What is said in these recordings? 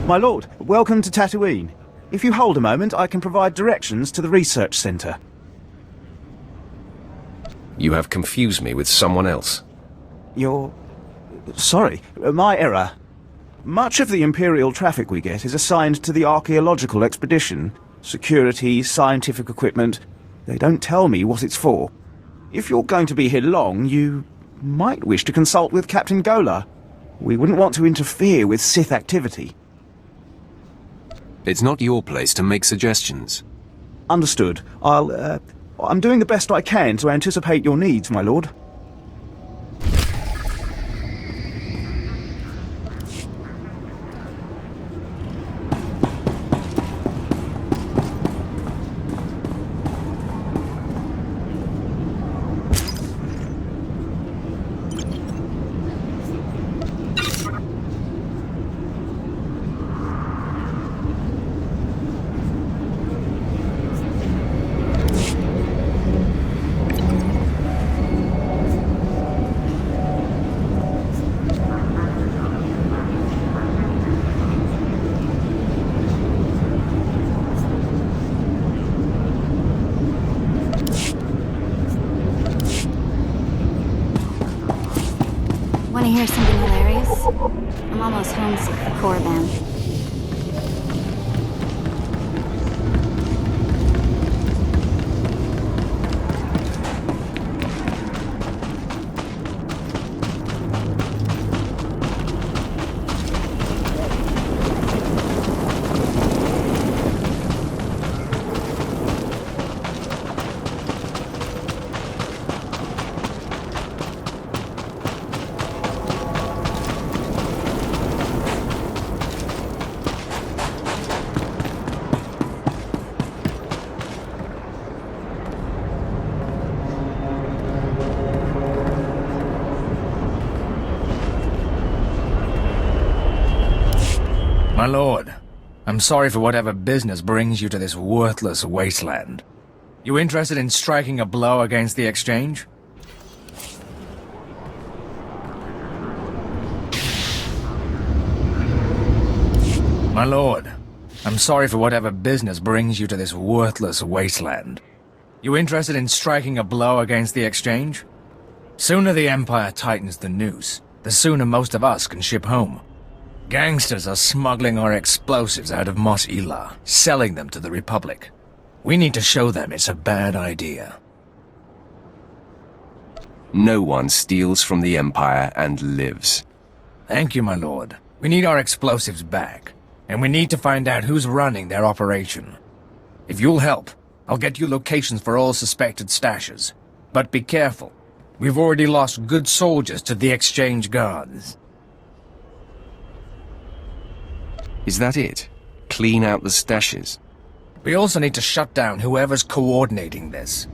My lord, welcome to Tatooine. If you hold a moment, I can provide directions to the research center. You have confused me with someone else. Sorry, my error. Much of the Imperial traffic we get is assigned to the archaeological expedition. Security, scientific equipment. They don't tell me what it's for. If you're going to be here long, you might wish to consult with Captain Gola. We wouldn't want to interfere with Sith activity. It's not your place to make suggestions. Understood. I'm doing the best I can to anticipate your needs, my lord. Want to hear something hilarious? I'm almost homesick for Korriban. My lord, I'm sorry for whatever business brings you to this worthless wasteland. You interested in striking a blow against the exchange? My lord, I'm sorry for whatever business brings you to this worthless wasteland. You interested in striking a blow against the exchange? Sooner the Empire tightens the noose, the sooner most of us can ship home. Gangsters are smuggling our explosives out of Mos Ila, selling them to the Republic. We need to show them it's a bad idea. No one steals from the Empire and lives. Thank you, my lord. We need our explosives back, and we need to find out who's running their operation. If you'll help, I'll get you locations for all suspected stashes. But be careful. We've already lost good soldiers to the exchange guards. Is that it? Clean out the stashes? We also need to shut down whoever's coordinating this.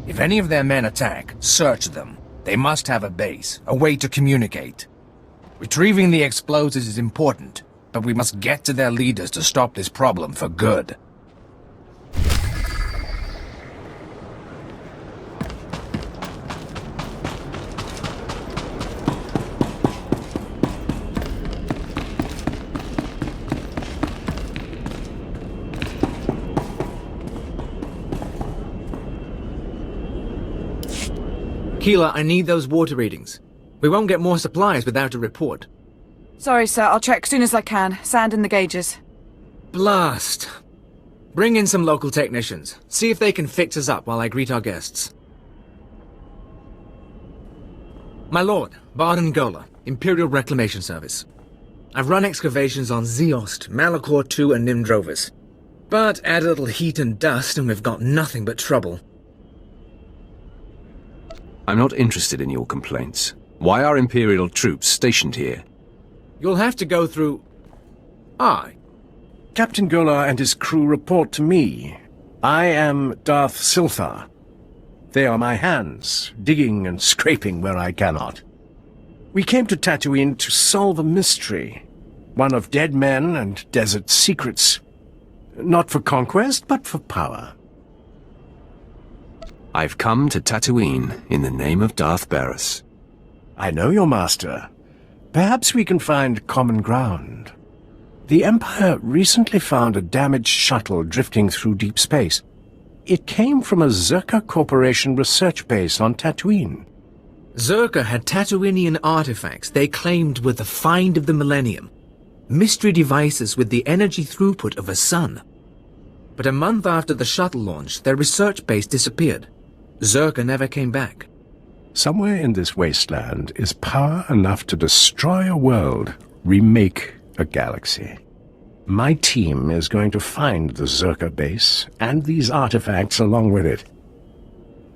If any of their men attack, search them. They must have a base, a way to communicate. Retrieving the explosives is important, but we must get to their leaders to stop this problem for good. Keeler, I need those water readings. We won't get more supplies without a report. Sorry, sir. I'll check soon as I can. Sand in the gauges. Blast. Bring in some local technicians. See if they can fix us up while I greet our guests. My lord, Barden Gola, Imperial Reclamation Service. I've run excavations on Zeost, Malachor II, and Nimdrovis. But add a little heat and dust and we've got nothing but trouble. I'm not interested in your complaints. Why are Imperial troops stationed here? You'll have to go through... Captain Gola and his crew report to me. I am Darth SWTOR. They are my hands, digging and scraping where I cannot. We came to Tatooine to solve a mystery. One of dead men and desert secrets. Not for conquest, but for power. I've come to Tatooine in the name of Darth Barris. I know your master. Perhaps we can find common ground. The Empire recently found a damaged shuttle drifting through deep space. It came from a Zerka Corporation research base on Tatooine. Zerka had Tatooinian artifacts they claimed were the find of the millennium. Mystery devices with the energy throughput of a sun. But a month after the shuttle launch, their research base disappeared. Zerka never came back. Somewhere in this wasteland is power enough to destroy a world, remake a galaxy. My team is going to find the Zerka base and these artifacts along with it.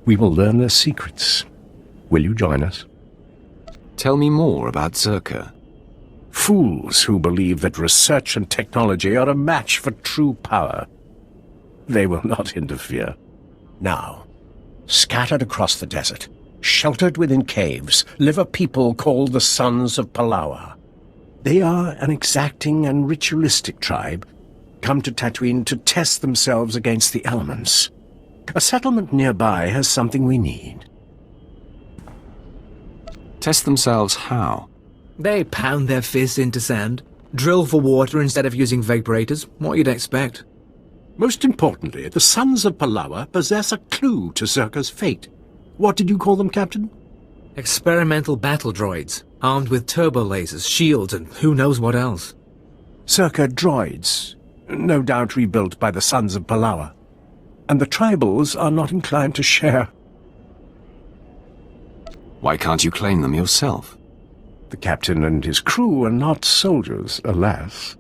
We will learn their secrets. Will you join us? Tell me more about Zerka. Fools who believe that research and technology are a match for true power. They will not interfere. Now, scattered across the desert, sheltered within caves, live a people called the Sons of Palawa. They are an exacting and ritualistic tribe, come to Tatooine to test themselves against the elements. A settlement nearby has something we need. Test themselves how? They pound their fists into sand, drill for water instead of using vaporators, what you'd expect. Most importantly, the Sons of Palawa possess a clue to Zerka's fate. What did you call them, Captain? Experimental battle droids, armed with turbo lasers, shields, and who knows what else. Zerka droids, no doubt rebuilt by the Sons of Palawa. And the tribals are not inclined to share. Why can't you claim them yourself? The captain and his crew are not soldiers, alas.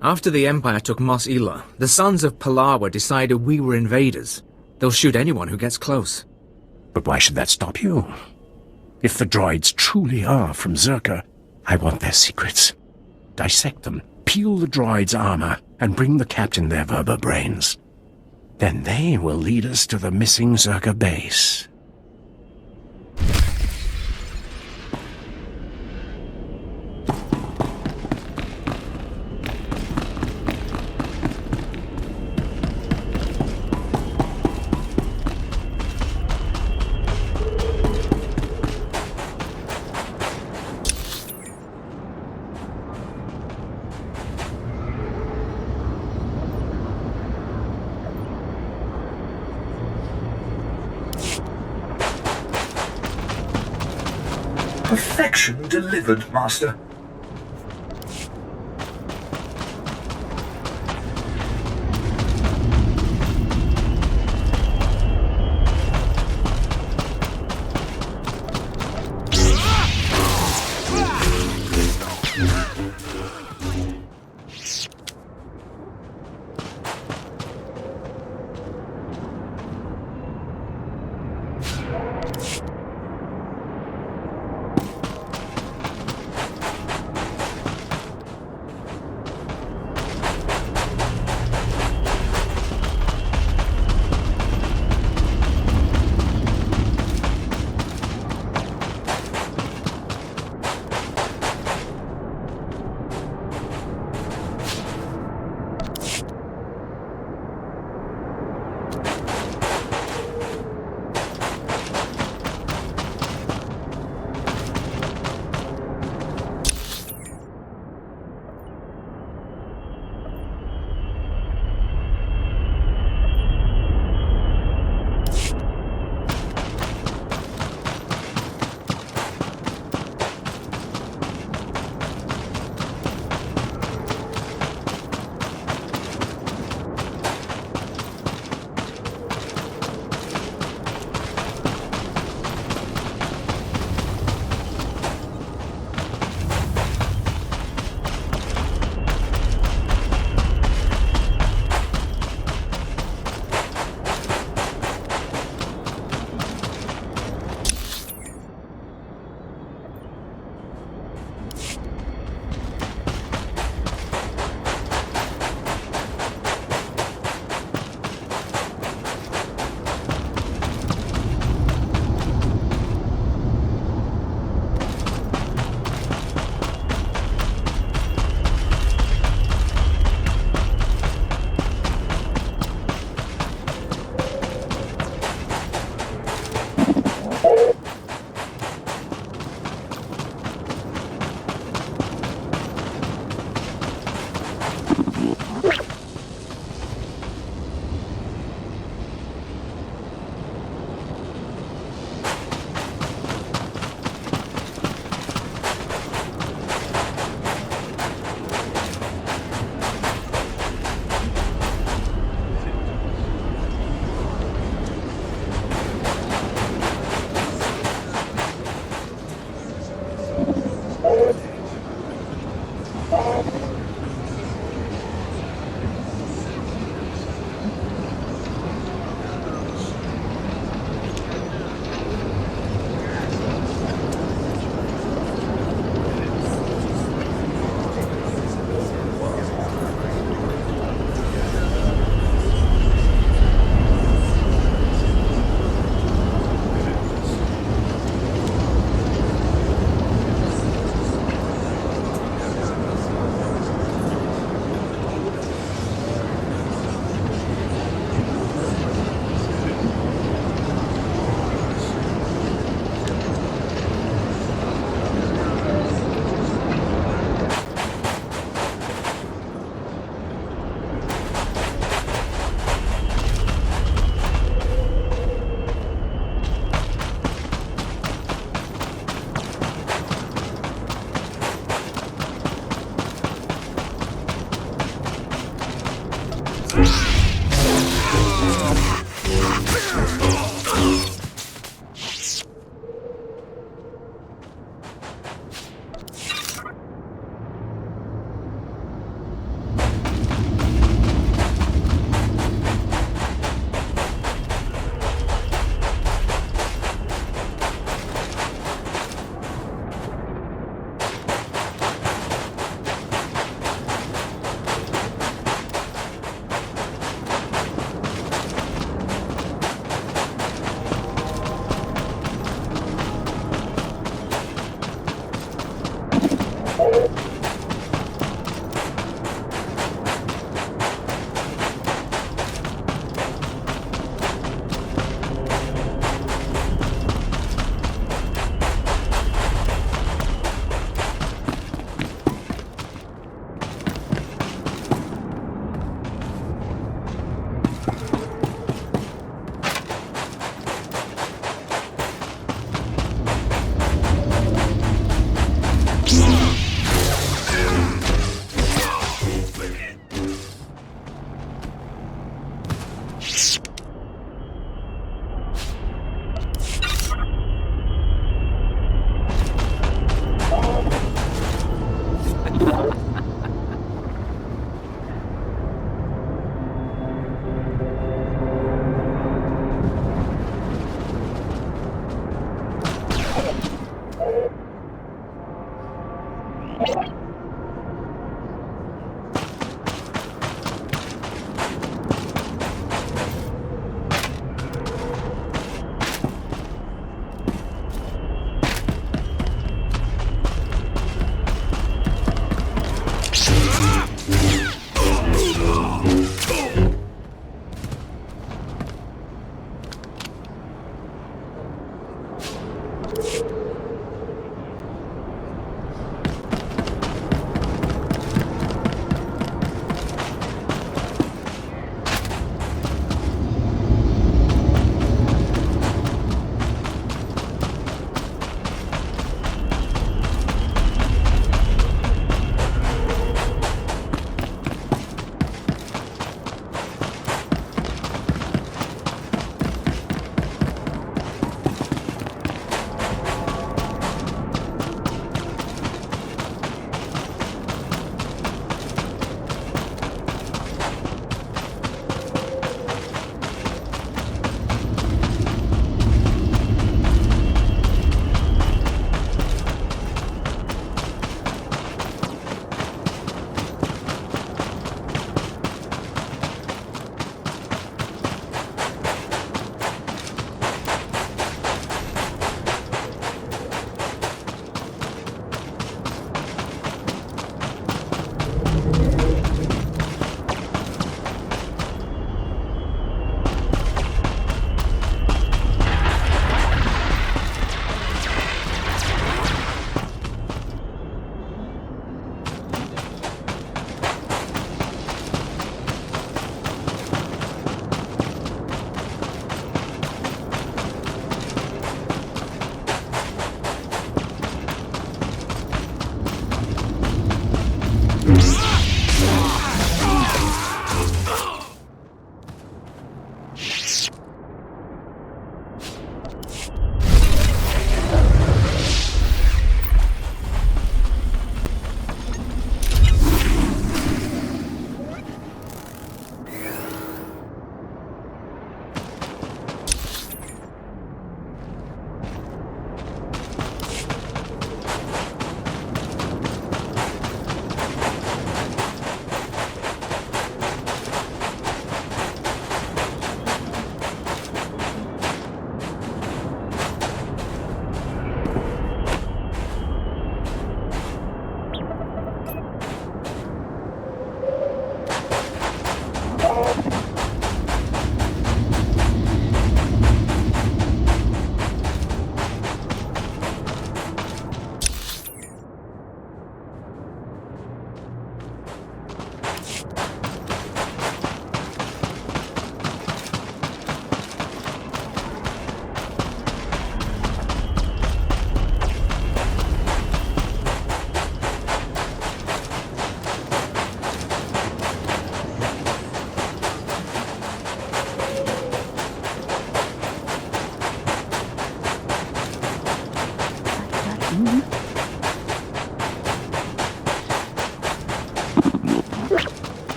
After the Empire took Mos Ela, the Sons of Palawa decided we were invaders. They'll shoot anyone who gets close. But why should that stop you? If the droids truly are from Zerka, I want their secrets. Dissect them, peel the droids' armor, and bring the captain their verba brains. Then they will lead us to the missing Zerka base. Perfection delivered, Master.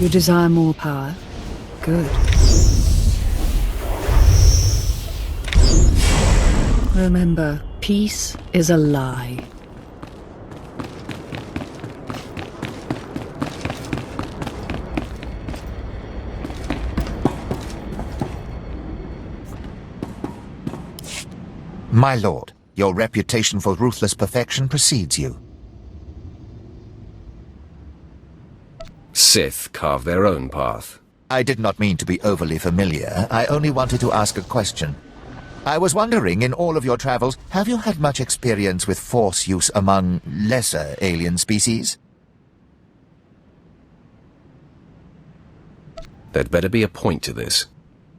You desire more power? Good. Remember, peace is a lie. My lord, your reputation for ruthless perfection precedes you. Sith carve their own path. I did not mean to be overly familiar. I only wanted to ask a question. I was wondering, in all of your travels, have you had much experience with Force use among lesser alien species? There'd better be a point to this.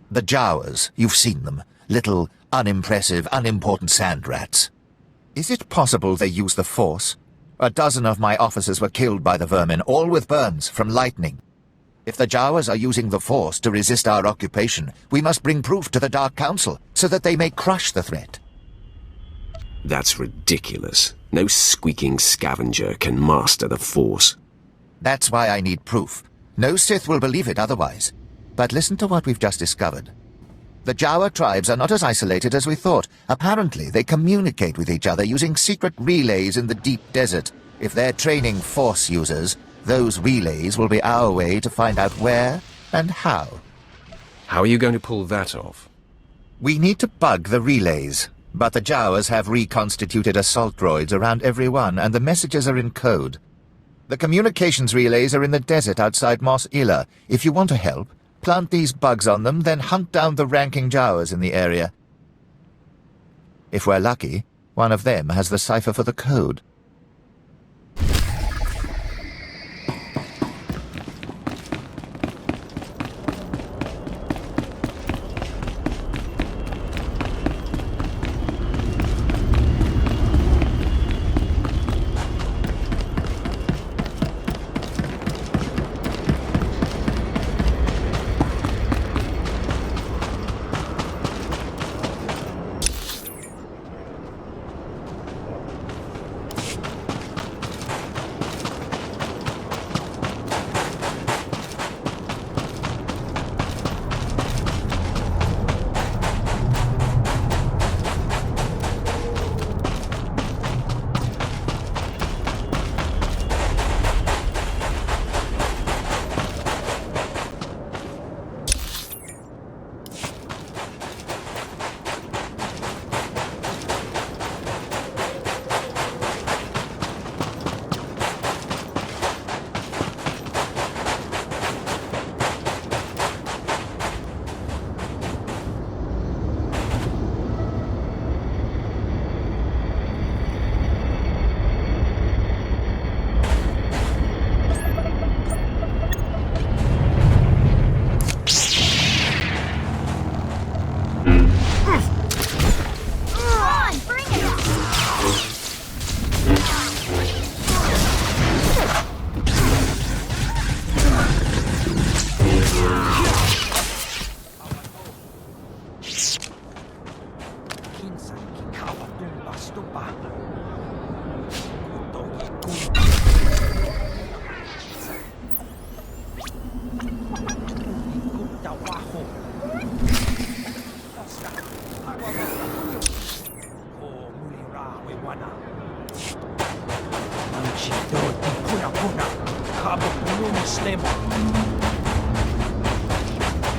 The Jawas, you've seen them. Little, unimpressive, unimportant sand rats. Is it possible they use the Force? A dozen of my officers were killed by the vermin, all with burns from lightning. If the Jawas are using the Force to resist our occupation, we must bring proof to the Dark Council, so that they may crush the threat. That's ridiculous. No squeaking scavenger can master the Force. That's why I need proof. No Sith will believe it otherwise. But listen to what we've just discovered. The Jawa tribes are not as isolated as we thought. Apparently, they communicate with each other using secret relays in the deep desert. If they're training Force users, those relays will be our way to find out where and how. How are you going to pull that off? We need to bug the relays. But the Jawas have reconstituted assault droids around every one, and the messages are in code. The communications relays are in the desert outside Mos Ila. If you want to help, plant these bugs on them, then hunt down the ranking Jawas in the area. If we're lucky, one of them has the cipher for the code.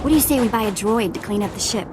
What do you say we buy a droid to clean up the ship?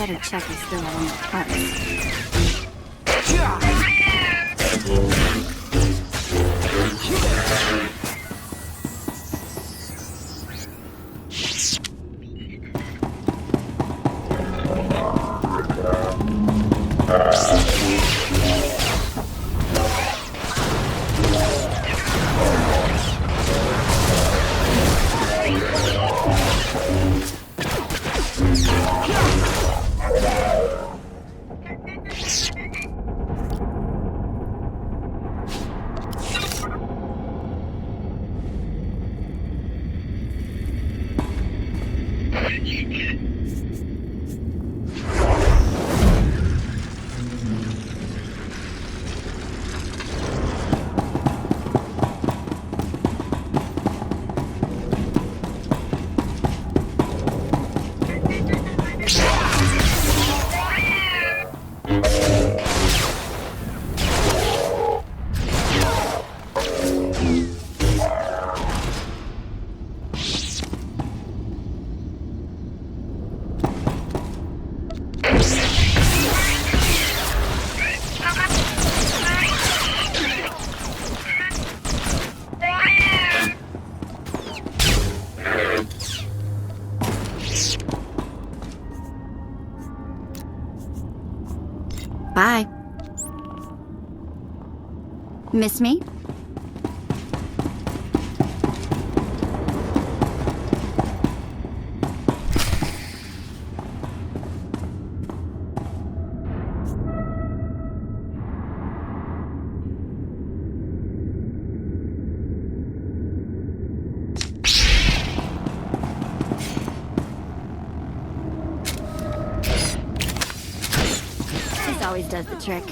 Better check is still on the parts. Bye. Miss me? This always does the trick.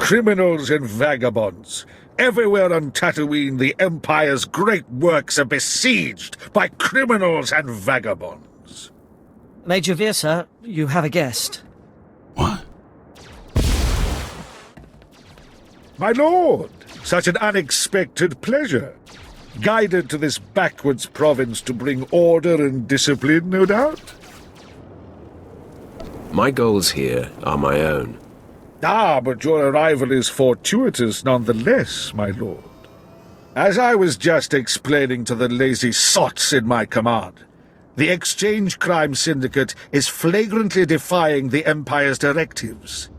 Criminals and vagabonds. Everywhere on Tatooine, the Empire's great works are besieged by criminals and vagabonds. Major Veer, sir, you have a guest. What? My lord, such an unexpected pleasure. Guided to this backwards province to bring order and discipline, no doubt? My goals here are my own. Ah, but your arrival is fortuitous nonetheless, my lord. As I was just explaining to the lazy sots in my command, the Exchange Crime Syndicate is flagrantly defying the Empire's directives.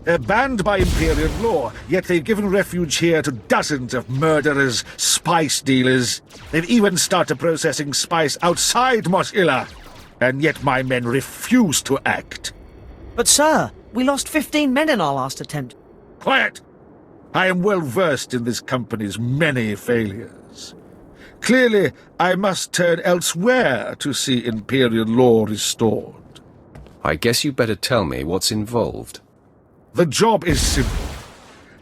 They're banned by Imperial law, yet they've given refuge here to dozens of murderers, spice dealers. They've even started processing spice outside Mos Illa, and yet my men refuse to act. But, sir, we lost 15 men in our last attempt. Quiet! I am well versed in this company's many failures. Clearly, I must turn elsewhere to see Imperial law restored. I guess you better tell me what's involved. The job is simple.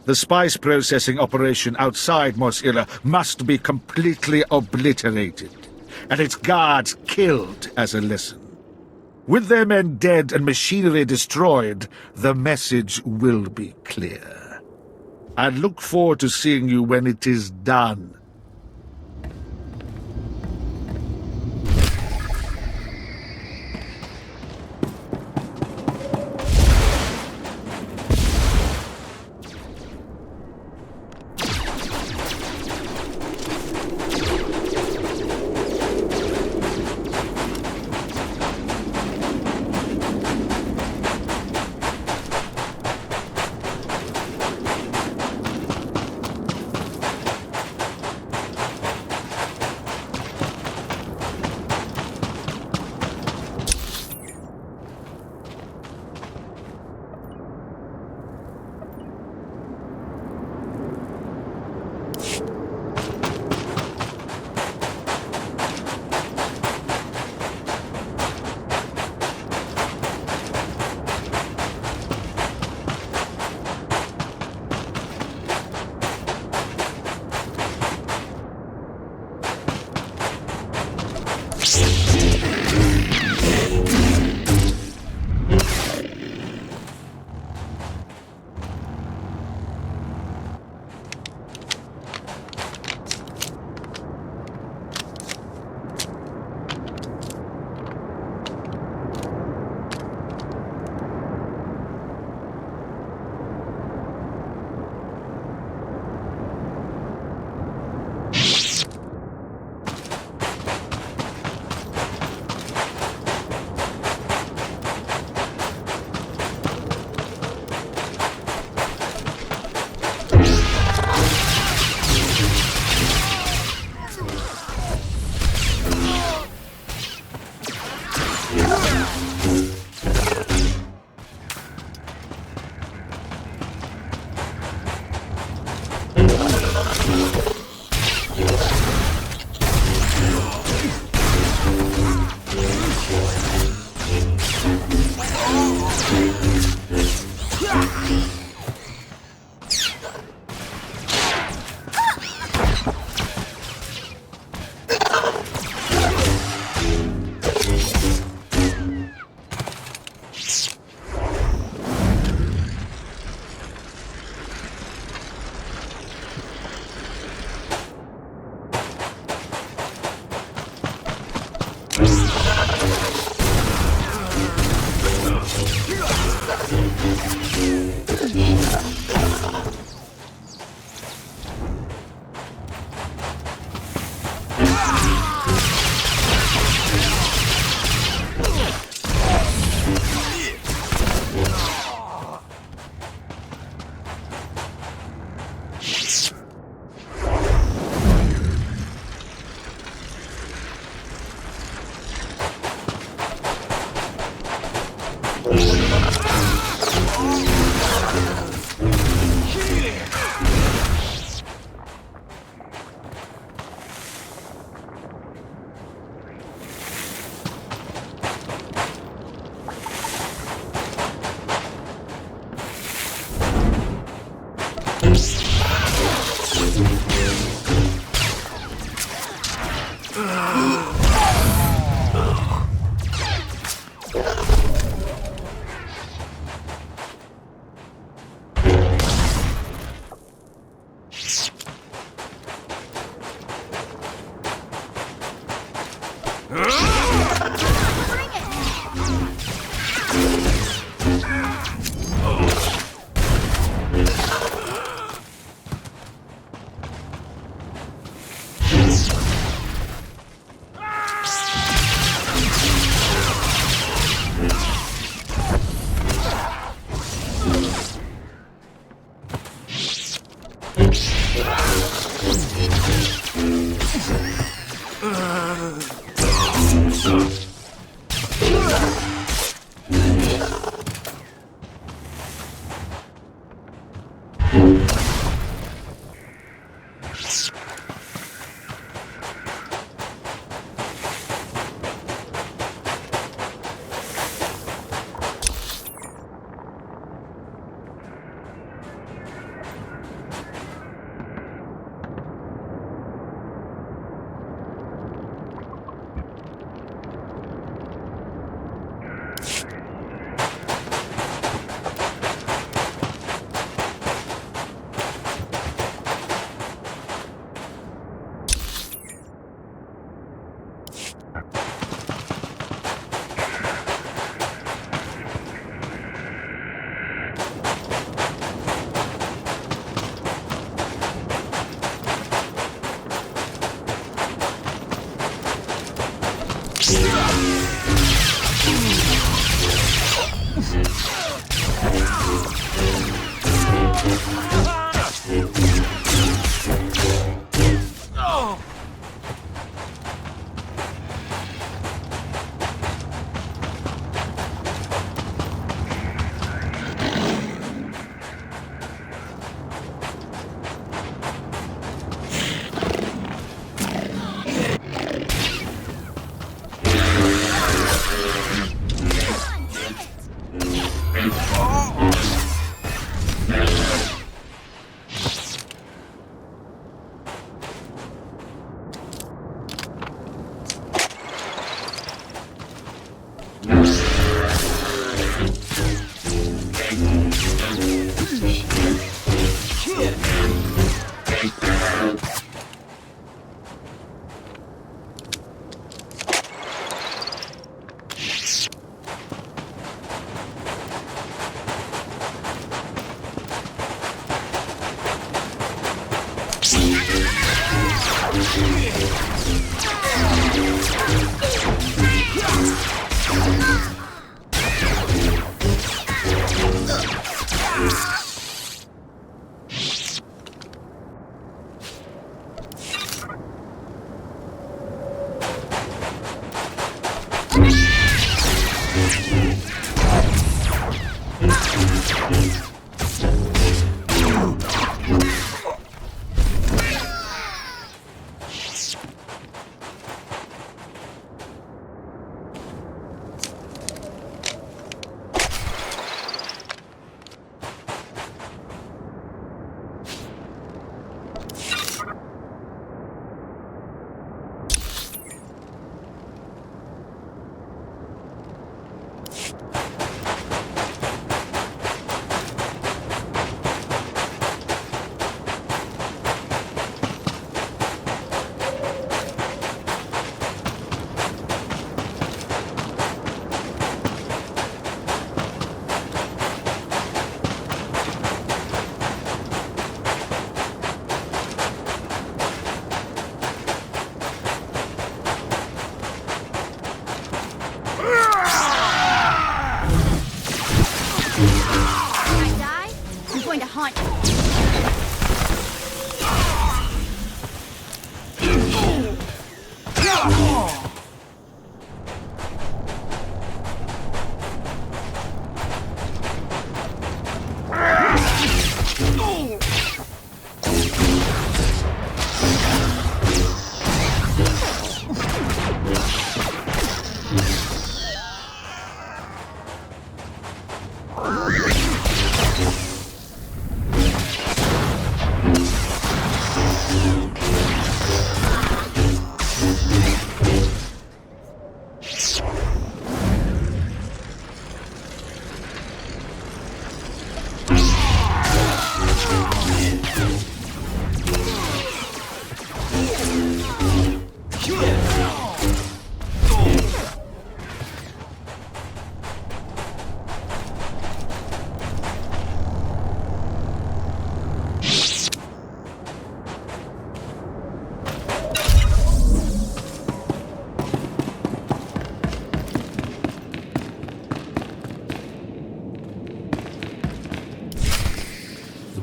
The spice processing operation outside Mos Illa must be completely obliterated, and its guards killed as a lesson. With their men dead and machinery destroyed, the message will be clear. I look forward to seeing you when it is done.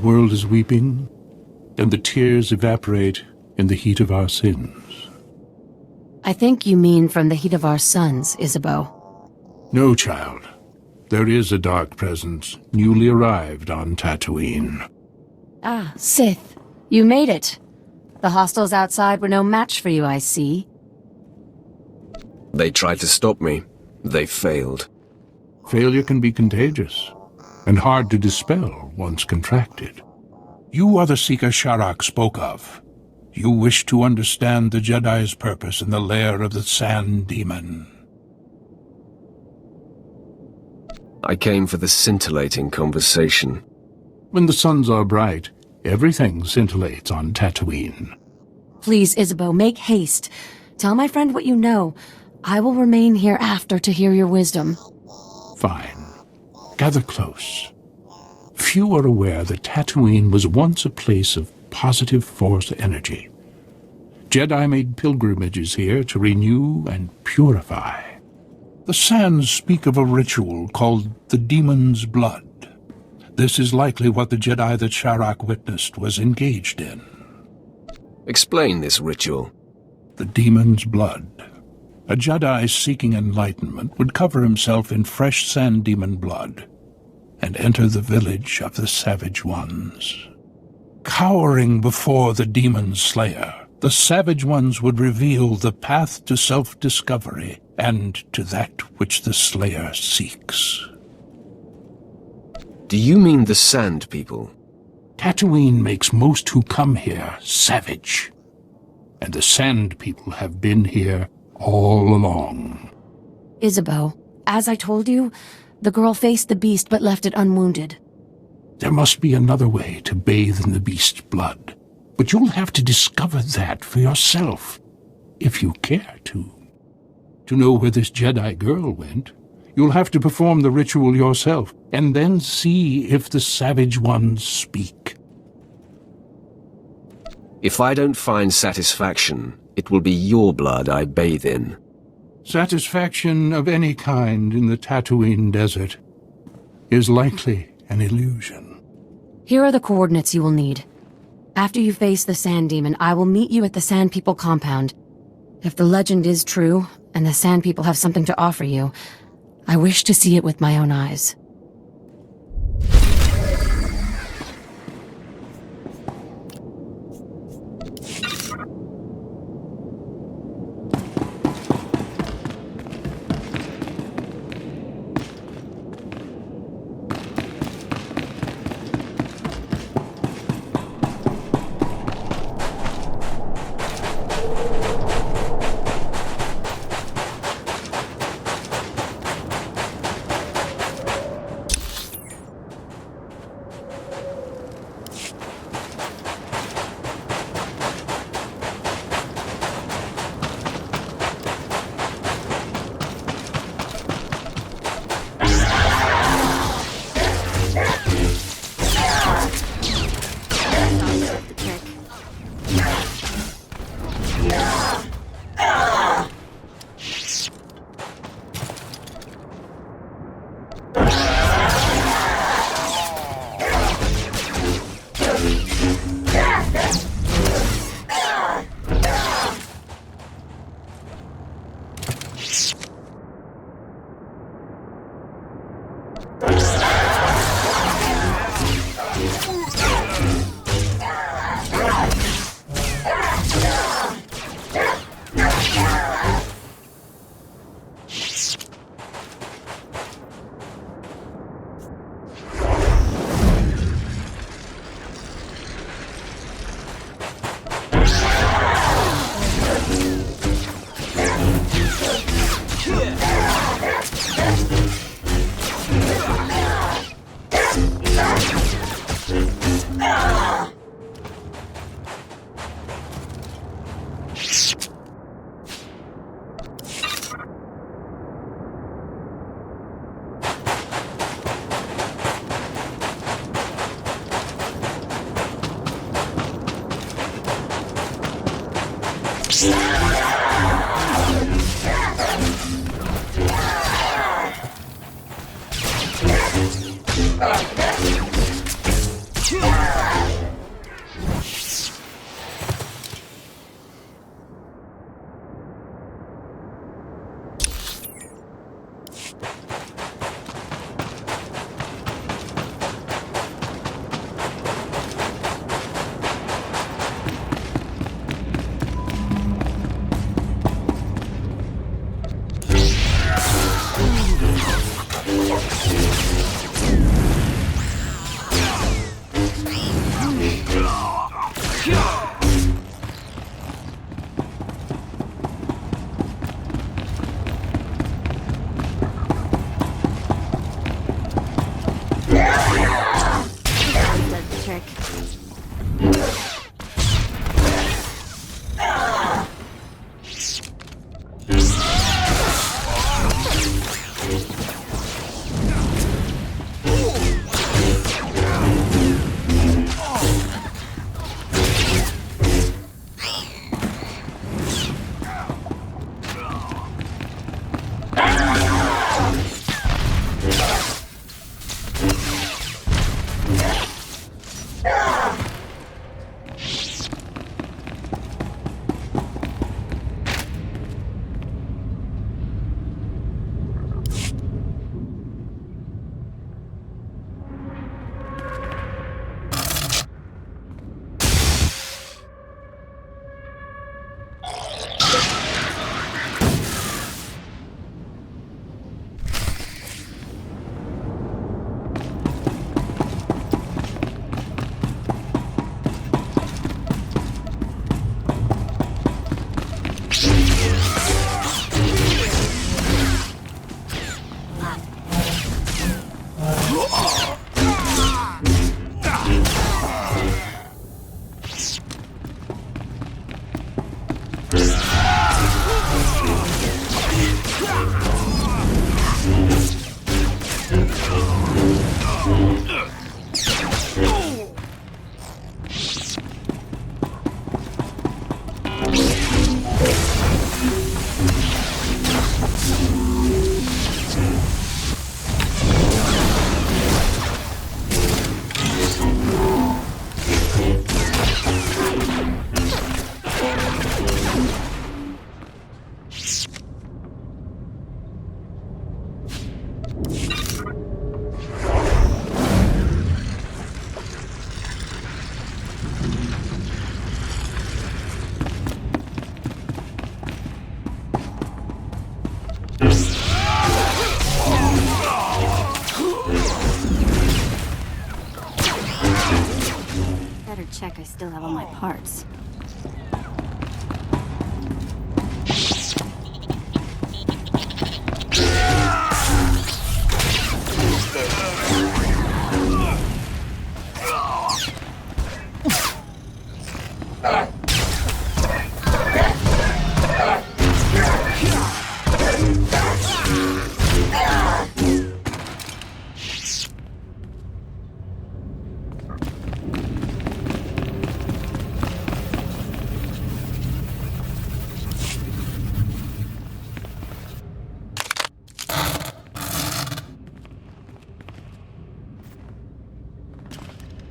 The world is weeping, and the tears evaporate in the heat of our sins. I think you mean from the heat of our suns, Isabeau. No, child. There is a dark presence newly arrived on Tatooine. Ah, Sith. You made it. The hostiles outside were no match for you, I see. They tried to stop me. They failed. Failure can be contagious, and hard to dispel once contracted. You are the Seeker Sharak spoke of. You wish to understand the Jedi's purpose in the lair of the Sand Demon. I came for the scintillating conversation. When the suns are bright, everything scintillates on Tatooine. Please, Isabeau, make haste. Tell my friend what you know. I will remain here after to hear your wisdom. Fine. Gather close. Few are aware that Tatooine was once a place of positive Force energy. Jedi made pilgrimages here to renew and purify. The sands speak of a ritual called the Demon's Blood. This is likely what the Jedi that Sharak witnessed was engaged in. Explain this ritual. The Demon's Blood. A Jedi seeking enlightenment would cover himself in fresh Sand Demon blood and enter the village of the Savage Ones. Cowering before the Demon Slayer, the Savage Ones would reveal the path to self-discovery and to that which the Slayer seeks. Do you mean the Sand People? Tatooine makes most who come here savage, and the Sand People have been here all along. Isabeau, as I told you, the girl faced the beast but left it unwounded. There must be another way to bathe in the beast's blood, but you'll have to discover that for yourself, if you care to. To know where this Jedi girl went, you'll have to perform the ritual yourself, and then see if the Savage Ones speak. If I don't find satisfaction, it will be your blood I bathe in. Satisfaction of any kind in the Tatooine desert is likely an illusion. Here are the coordinates you will need. After you face the Sand Demon, I will meet you at the Sand People compound. If the legend is true, and the Sand People have something to offer you, I wish to see it with my own eyes. Better check I still have all my parts.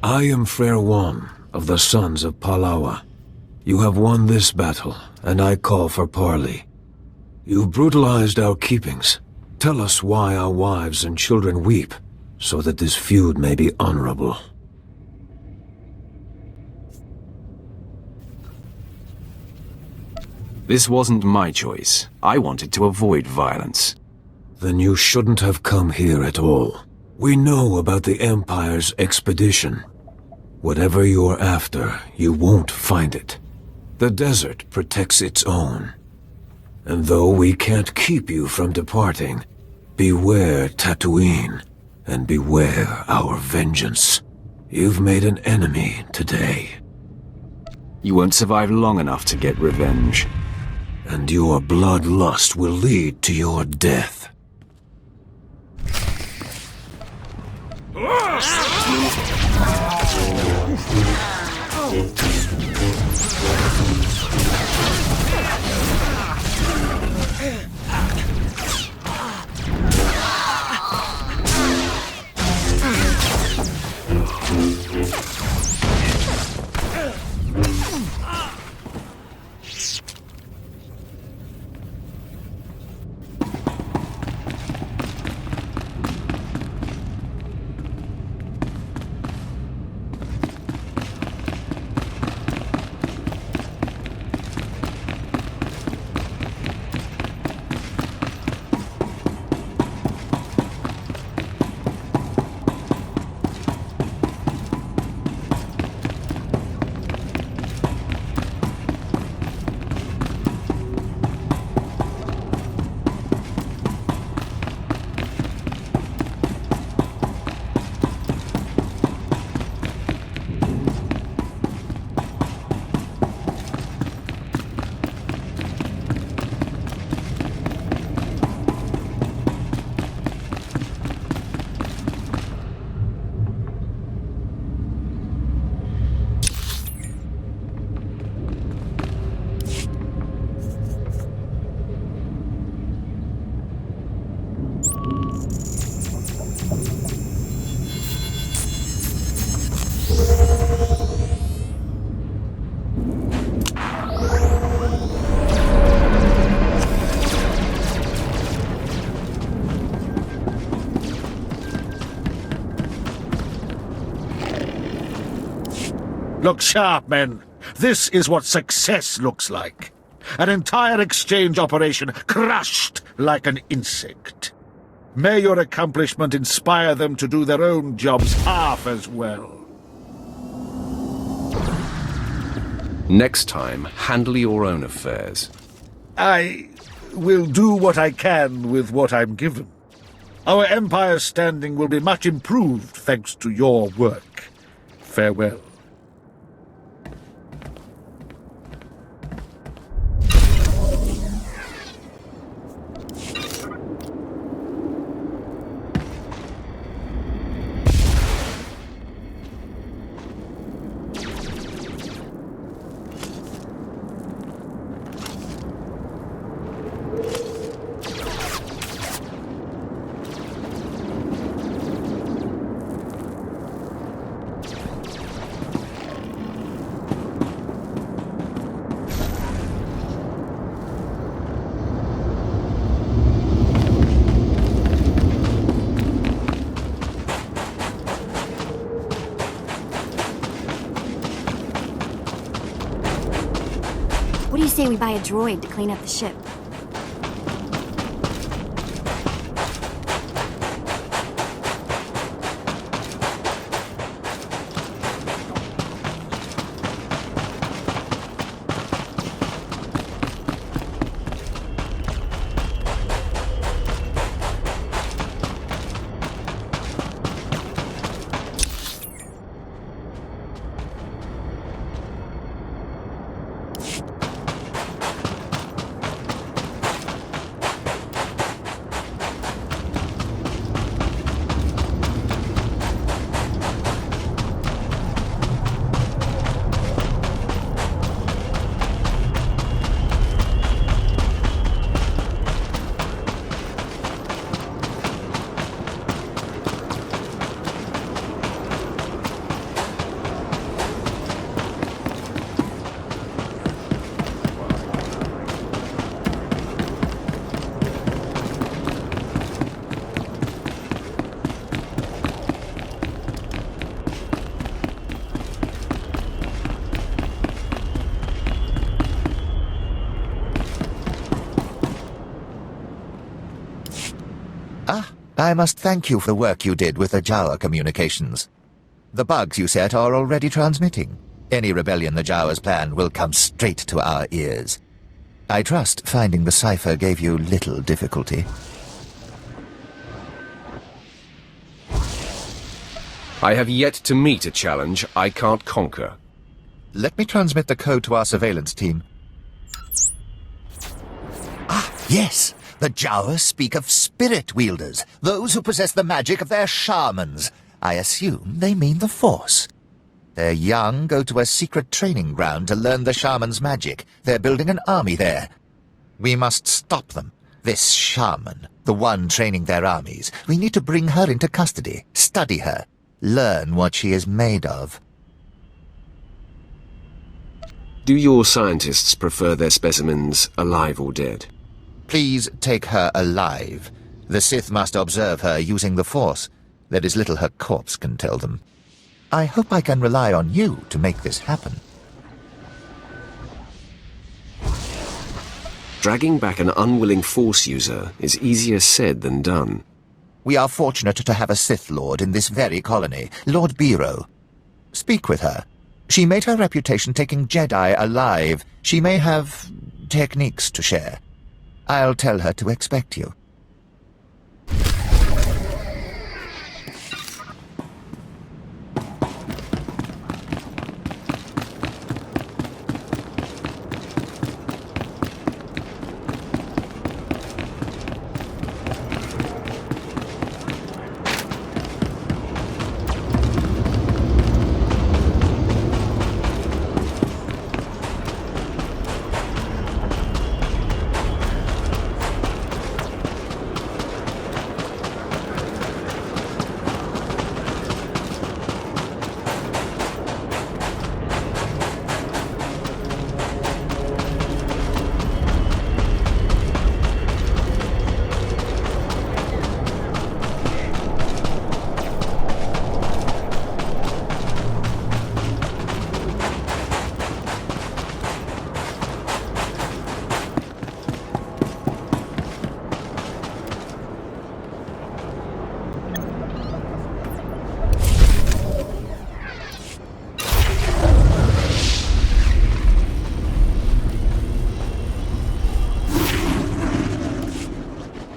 I am Frere Wan, of the Sons of Palawa. You have won this battle, and I call for parley. You've brutalized our keepings. Tell us why our wives and children weep, so that this feud may be honorable. This wasn't my choice. I wanted to avoid violence. Then you shouldn't have come here at all. We know about the Empire's expedition. Whatever you're after, you won't find it. The desert protects its own. And though we can't keep you from departing, beware Tatooine, and beware our vengeance. You've made an enemy today. You won't survive long enough to get revenge. And your bloodlust will lead to your death. Look sharp, men. This is what success looks like. An entire exchange operation crushed like an insect. May your accomplishment inspire them to do their own jobs half as well. Next time, handle your own affairs. I will do what I can with what I'm given. Our Empire's standing will be much improved thanks to your work. Farewell. What do you say we buy a droid to clean up the ship? I must thank you for the work you did with the Jawa communications. The bugs you set are already transmitting. Any rebellion the Jawas plan will come straight to our ears. I trust finding the cipher gave you little difficulty. I have yet to meet a challenge I can't conquer. Let me transmit the code to our surveillance team. Ah, yes! The Jawas speak of spirit wielders, those who possess the magic of their shamans. I assume they mean the Force. Their young go to a secret training ground to learn the shaman's magic. They're building an army there. We must stop them. This shaman, the one training their armies, we need to bring her into custody, study her, learn what she is made of. Do your scientists prefer their specimens alive or dead? Please take her alive. The Sith must observe her using the Force. There is little her corpse can tell them. I hope I can rely on you to make this happen. Dragging back an unwilling Force user is easier said than done. We are fortunate to have a Sith Lord in this very colony, Lord Biro. Speak with her. She made her reputation taking Jedi alive. She may have techniques to share. I'll tell her to expect you.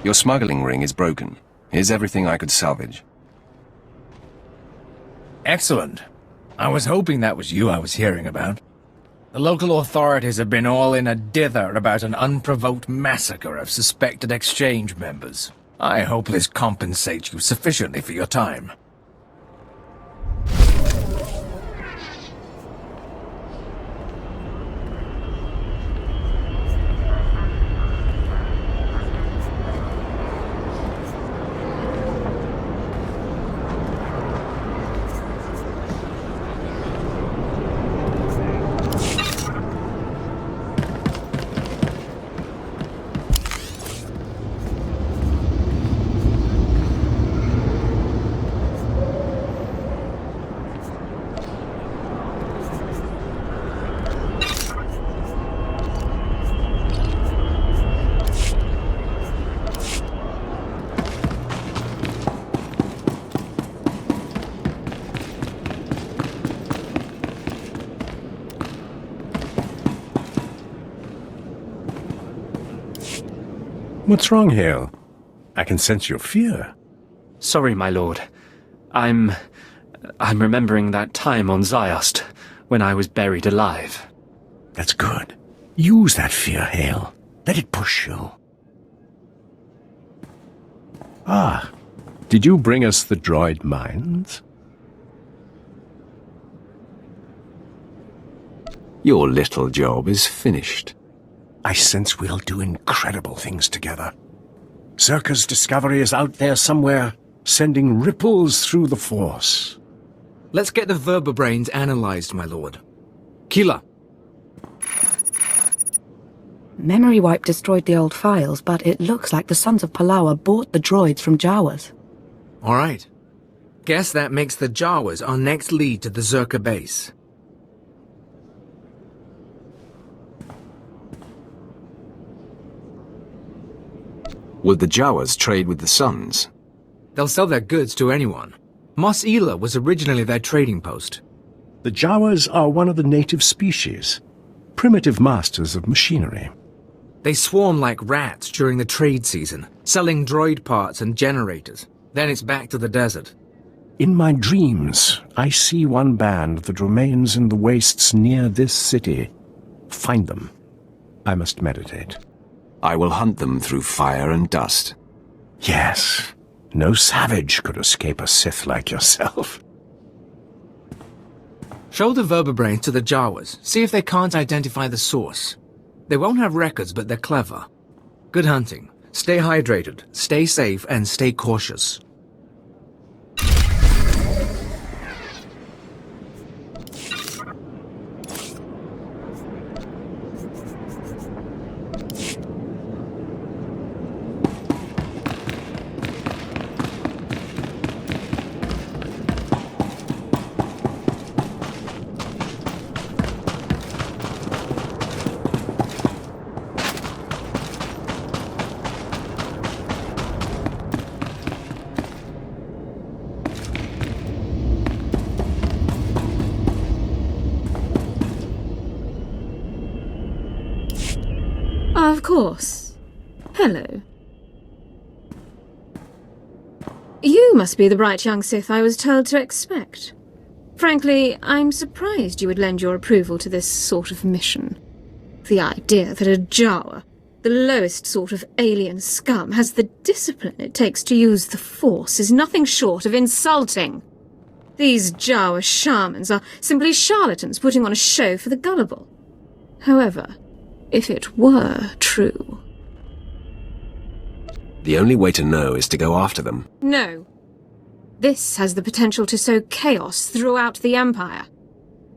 Your smuggling ring is broken. Here's everything I could salvage. Excellent. I was hoping that was you I was hearing about. The local authorities have been all in a dither about an unprovoked massacre of suspected exchange members. I hope this compensates you sufficiently for your time. What's wrong, Hale? I can sense your fear. Sorry, my lord. I'm remembering that time on Ziost, when I was buried alive. That's good. Use that fear, Hale. Let it push you. Ah, did you bring us the droid mines? Your little job is finished. I sense we'll do incredible things together. Zerka's discovery is out there somewhere, sending ripples through the Force. Let's get the vertebrains analyzed, my lord. Keela. Memory wipe destroyed the old files, but it looks like the Sons of Palawa bought the droids from Jawas. All right. Guess that makes the Jawas our next lead to the Zerka base. Would the Jawas trade with the Suns? They'll sell their goods to anyone. Mos Ela was originally their trading post. The Jawas are one of the native species, primitive masters of machinery. They swarm like rats during the trade season, selling droid parts and generators. Then it's back to the desert. In my dreams, I see one band that remains in the wastes near this city. Find them. I must meditate. I will hunt them through fire and dust. Yes. No savage could escape a Sith like yourself. Show the vertebrates to the Jawas. See if they can't identify the source. They won't have records, but they're clever. Good hunting. Stay hydrated, stay safe, and stay cautious. Of course. Hello. You must be the bright young Sith I was told to expect. Frankly, I'm surprised you would lend your approval to this sort of mission. The idea that a Jawa, the lowest sort of alien scum, has the discipline it takes to use the Force is nothing short of insulting. These Jawa shamans are simply charlatans putting on a show for the gullible. However, if it were true... The only way to know is to go after them. No. This has the potential to sow chaos throughout the Empire.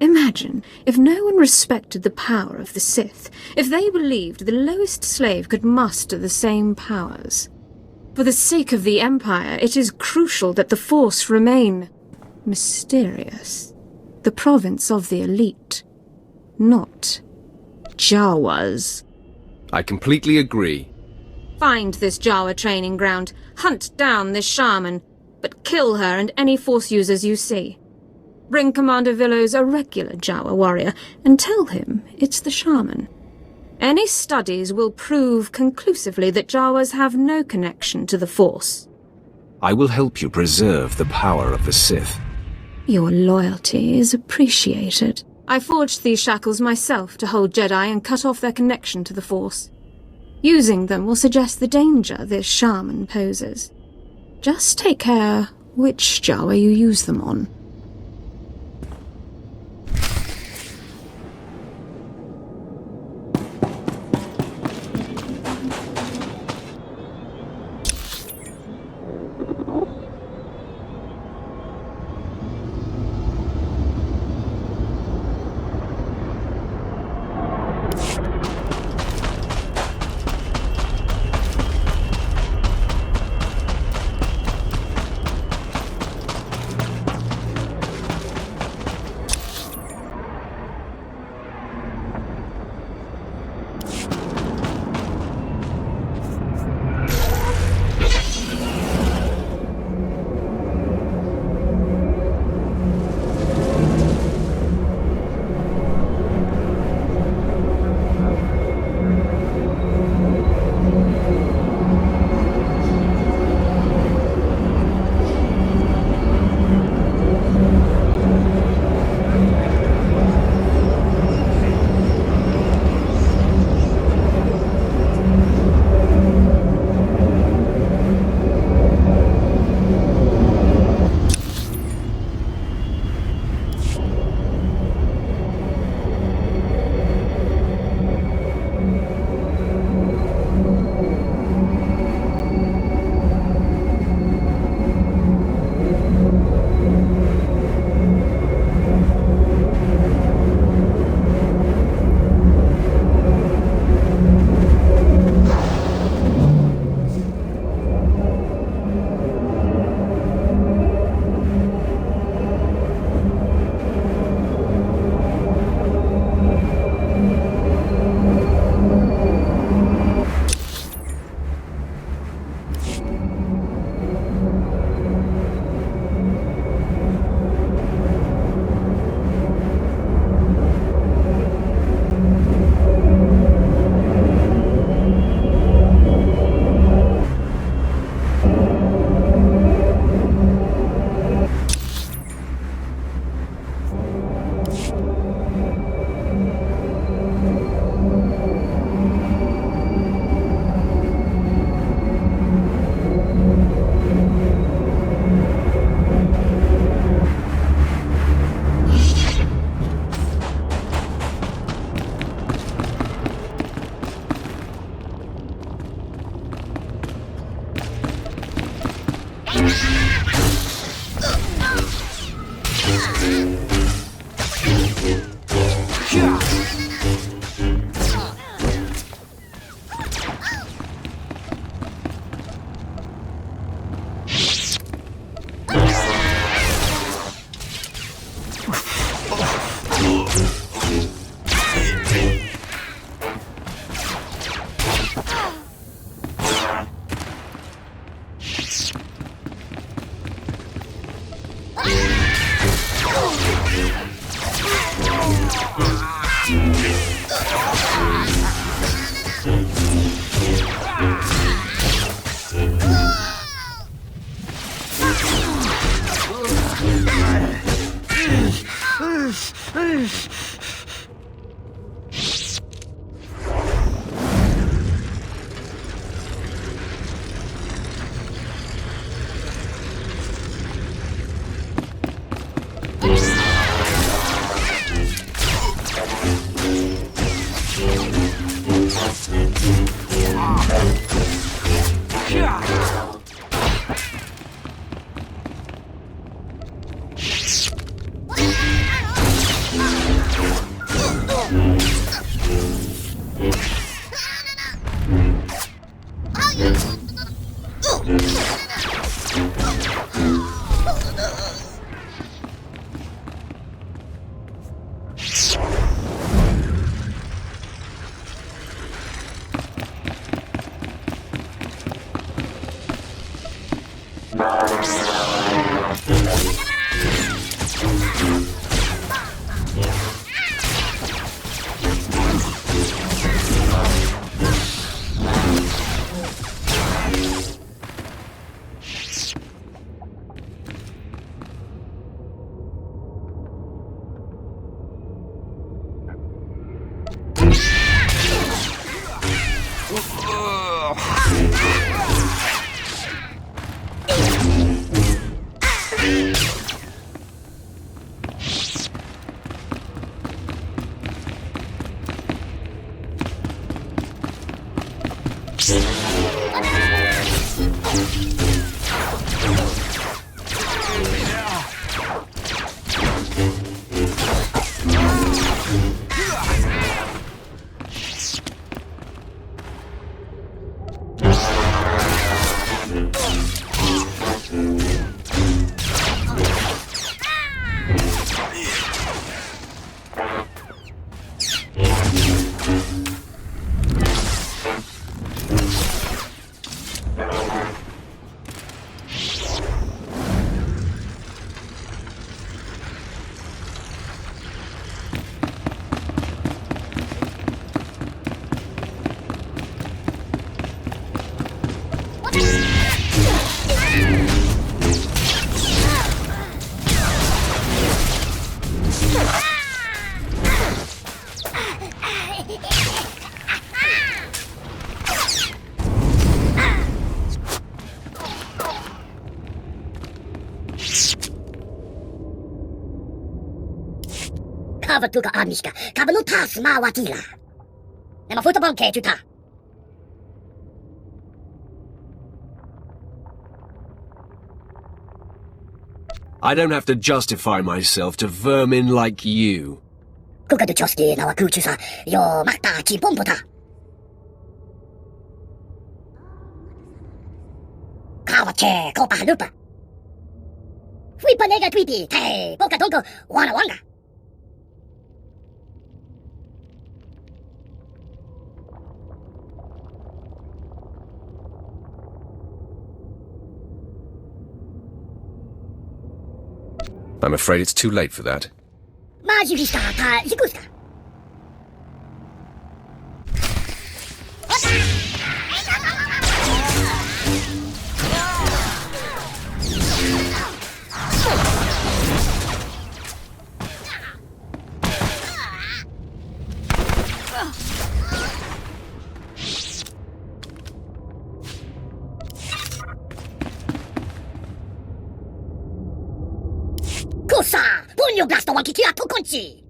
Imagine if no one respected the power of the Sith, if they believed the lowest slave could muster the same powers. For the sake of the Empire, it is crucial that the Force remain mysterious. The province of the elite, not Jawas. I completely agree. Find this Jawa training ground, hunt down this shaman, but kill her and any Force users you see. Bring Commander Villos a regular Jawa warrior and tell him it's the shaman. Any studies will prove conclusively that Jawas have no connection to the Force. I will help you preserve the power of the Sith. Your loyalty is appreciated. I forged these shackles myself to hold Jedi and cut off their connection to the Force. Using them will suggest the danger this shaman poses. Just take care which Jawa you use them on. Kawatuka Amishka, Kabanutas Mawatila. Nema football Ketuta. I don't have to justify myself to vermin like you. Kuka de Choski, Nawakuchusa, yo Makta Chipompota. Kawache, Copa Lupa. Whipanega Tweety, Tay, Boka Donko, Wana Wanga. I'm afraid it's too late for that. Majivista, Ta, Jigusta. Kosa! Punyo blasto wankikia tokonchi!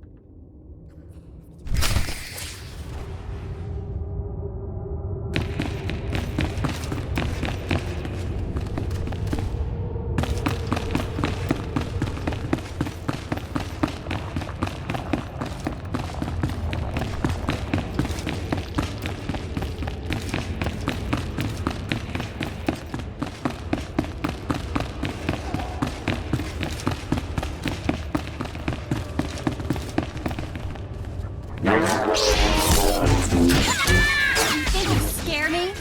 Think you scare me?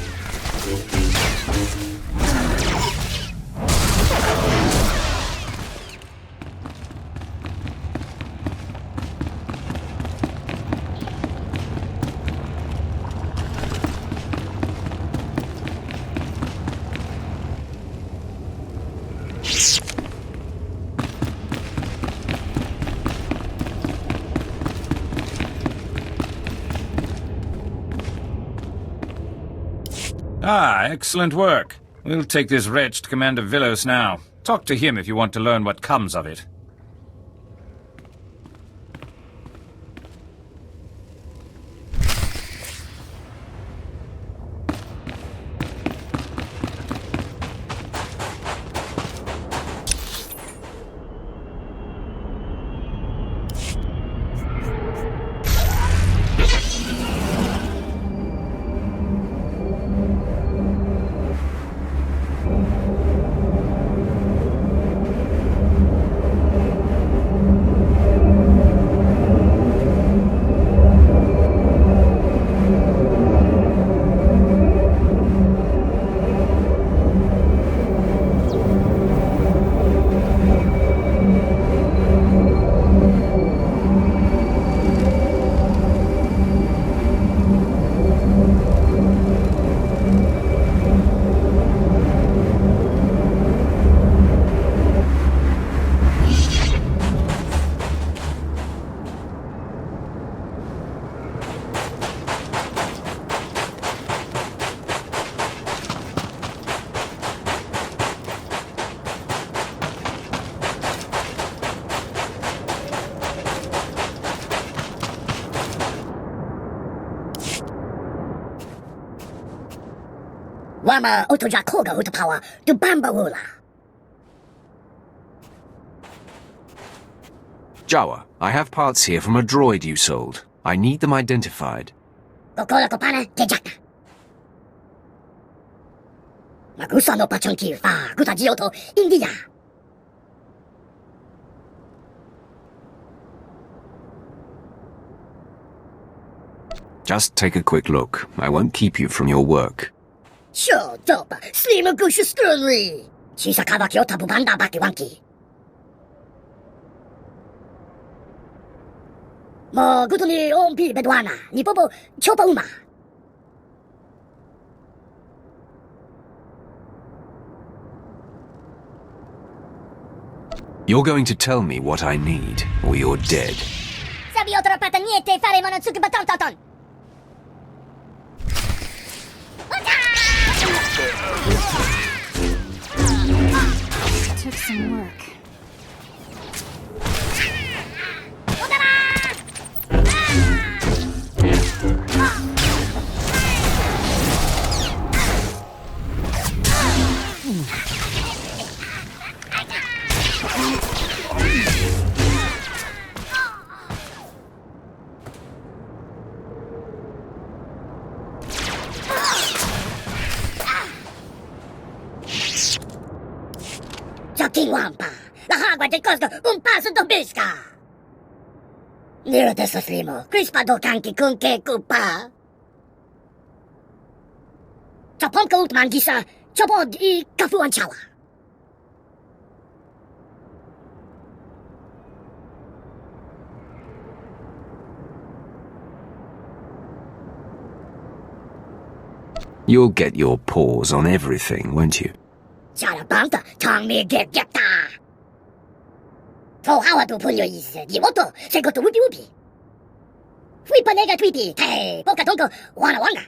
Ah, excellent work. We'll take this wretch to Commander Villos now. Talk to him if you want to learn what comes of it. Wama otoja koga utapawa du bambawula. Jawa, I have parts here from a droid you sold. I need them identified. Kokola kopana tejaka. Magusa no pachonki fa gutajioto India. Just take a quick look. I won't keep you from your work. Sure, dopa. Slima gusha strunri. Chisa kabaki otabu banda baki wanki. Mo gutuni ompi bedwana. Ni popo chopa uma. You're going to tell me what I need, or you're dead. SWTOR pata niente fare monosuke batontoton. Took some work. Joking wampa. La agua te costa un passo do bisca. Nero adesso slimo. Crispa do kanki con che kupa. Chaponka utman gisa. Chapod I kafuan chawa. You'll get your paws on everything, won't you? Charabanta, tang me get ta. To hawa to punyo is, di moto, se go to wupi wupi. Fui panega tweety, hey, poka tonko, wana wanga.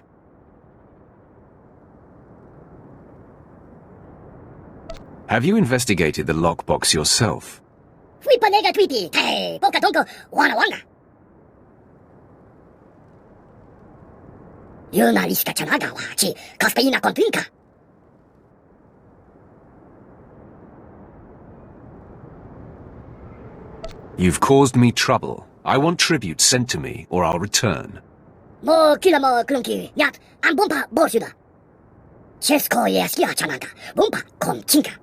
Have you investigated the lockbox yourself? Fui panega tweety, hey, poka tonko, wana wanga. Yuna iska chanaga wa, chi, kaspeina kontrinka. You've caused me trouble. I want tribute sent to me, or I'll return. Mo kila mo klunki, nyat, an bumpa borsuda. Chesko yeskia chanaga, bumpa kon chinka.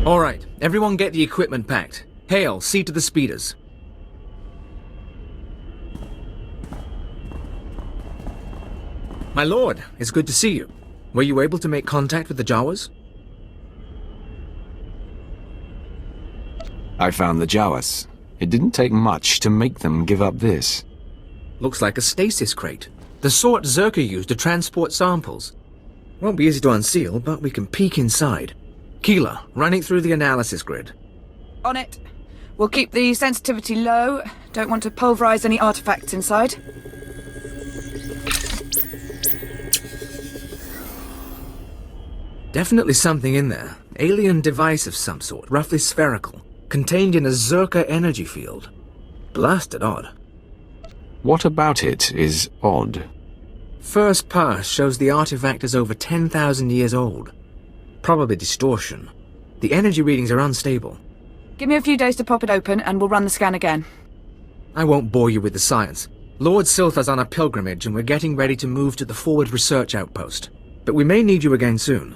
All right, everyone get the equipment packed. Hale, see to the speeders. My lord, it's good to see you. Were you able to make contact with the Jawas? I found the Jawas. It didn't take much to make them give up this. Looks like a stasis crate. The sort Zerka used to transport samples. Won't be easy to unseal, but we can peek inside. Keela, running through the analysis grid. On it. We'll keep the sensitivity low. Don't want to pulverize any artifacts inside. Definitely something in there. Alien device of some sort, roughly spherical, contained in a Zerka energy field. Blasted odd. What about it is odd? First pass shows the artifact is over 10,000 years old. Probably distortion. The energy readings are unstable. Give me a few days to pop it open and we'll run the scan again. I won't bore you with the science. Lord Silthar's on a pilgrimage and we're getting ready to move to the forward research outpost. But we may need you again soon.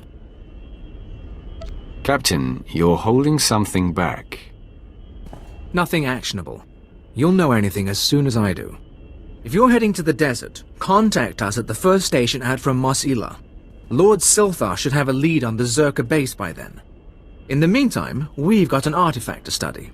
Captain, you're holding something back. Nothing actionable. You'll know anything as soon as I do. If you're heading to the desert, contact us at the first station out from Mos Ila. Lord Silthar should have a lead on the Zerka base by then. In the meantime, we've got an artifact to study.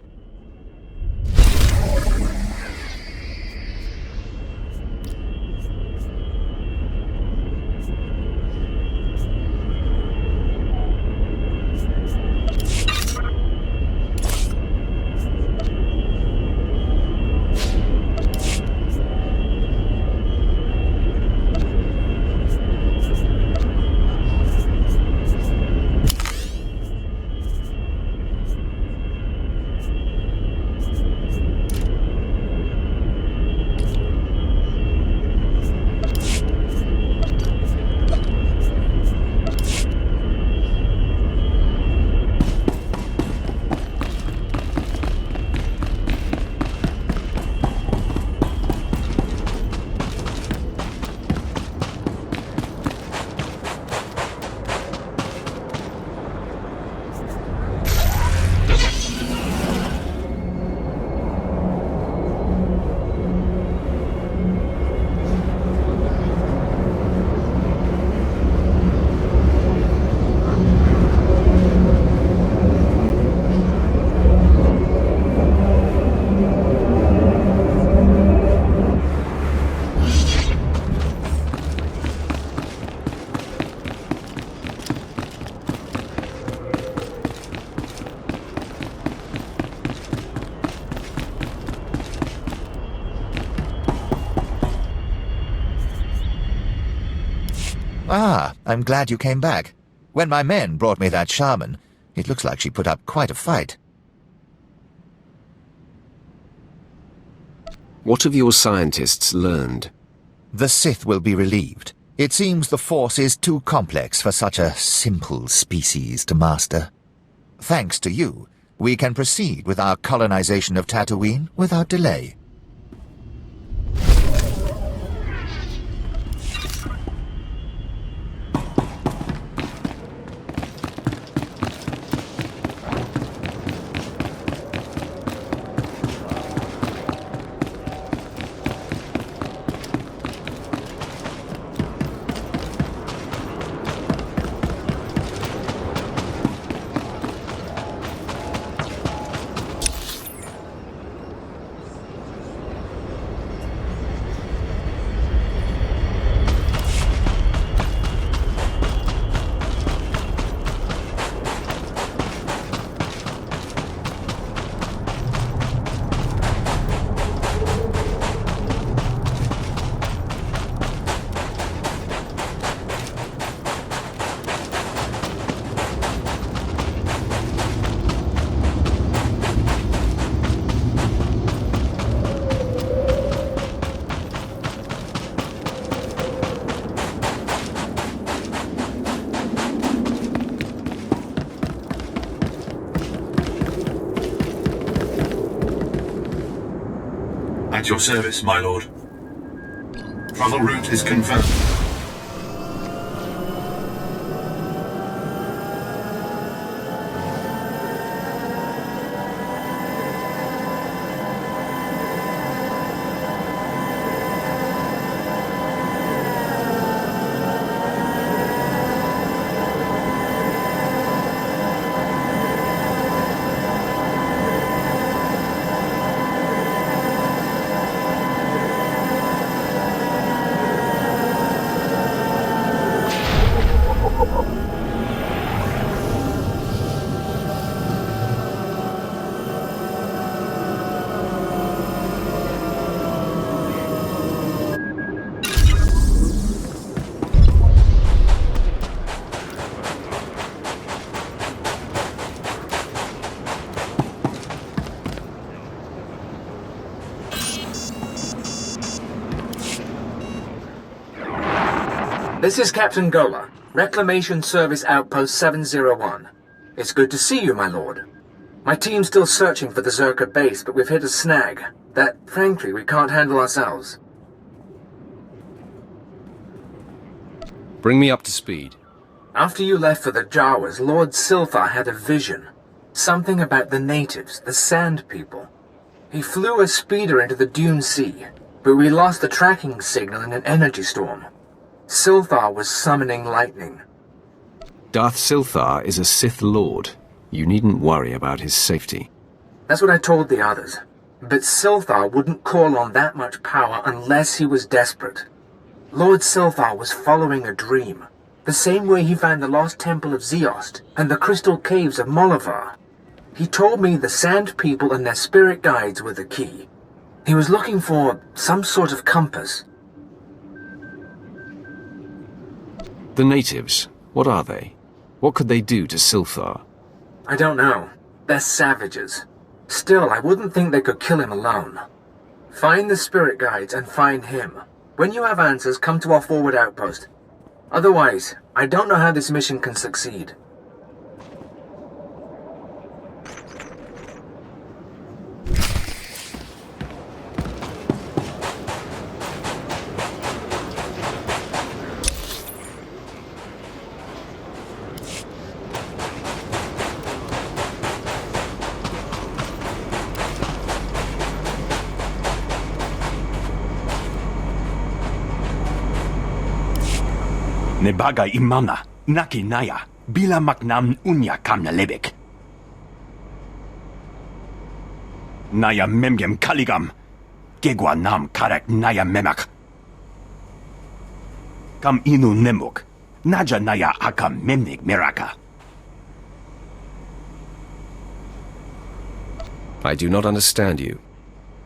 Ah, I'm glad you came back. When my men brought me that shaman, it looks like she put up quite a fight. What have your scientists learned? The Sith will be relieved. It seems the Force is too complex for such a simple species to master. Thanks to you, we can proceed with our colonization of Tatooine without delay. At your service, my lord. Travel route is confirmed. This is Captain Gola, Reclamation Service Outpost 701. It's good to see you, my lord. My team's still searching for the Zerka base, but we've hit a snag that, frankly, we can't handle ourselves. Bring me up to speed. After you left for the Jawas, Lord SWTOR had a vision. Something about the natives, the Sand People. He flew a speeder into the Dune Sea, but we lost the tracking signal in an energy storm. SWTOR was summoning lightning. Darth SWTOR is a Sith Lord. You needn't worry about his safety. That's what I told the others. But SWTOR wouldn't call on that much power unless he was desperate. Lord SWTOR was following a dream. The same way he found the lost temple of Ziost and the crystal caves of Molivar. He told me the Sand People and their spirit guides were the key. He was looking for some sort of compass. The natives, what are they? What could they do to SWTOR? I don't know. They're savages. Still, I wouldn't think they could kill him alone. Find the spirit guides and find him. When you have answers, come to our forward outpost. Otherwise, I don't know how this mission can succeed. Nebaga imana, naki naya, bila maknam unya kamna lebek. Naya memgem kaligam, gegwa nam karak naya memak. Kam inu nemuk, naja naya akam memnik miraka. I do not understand you.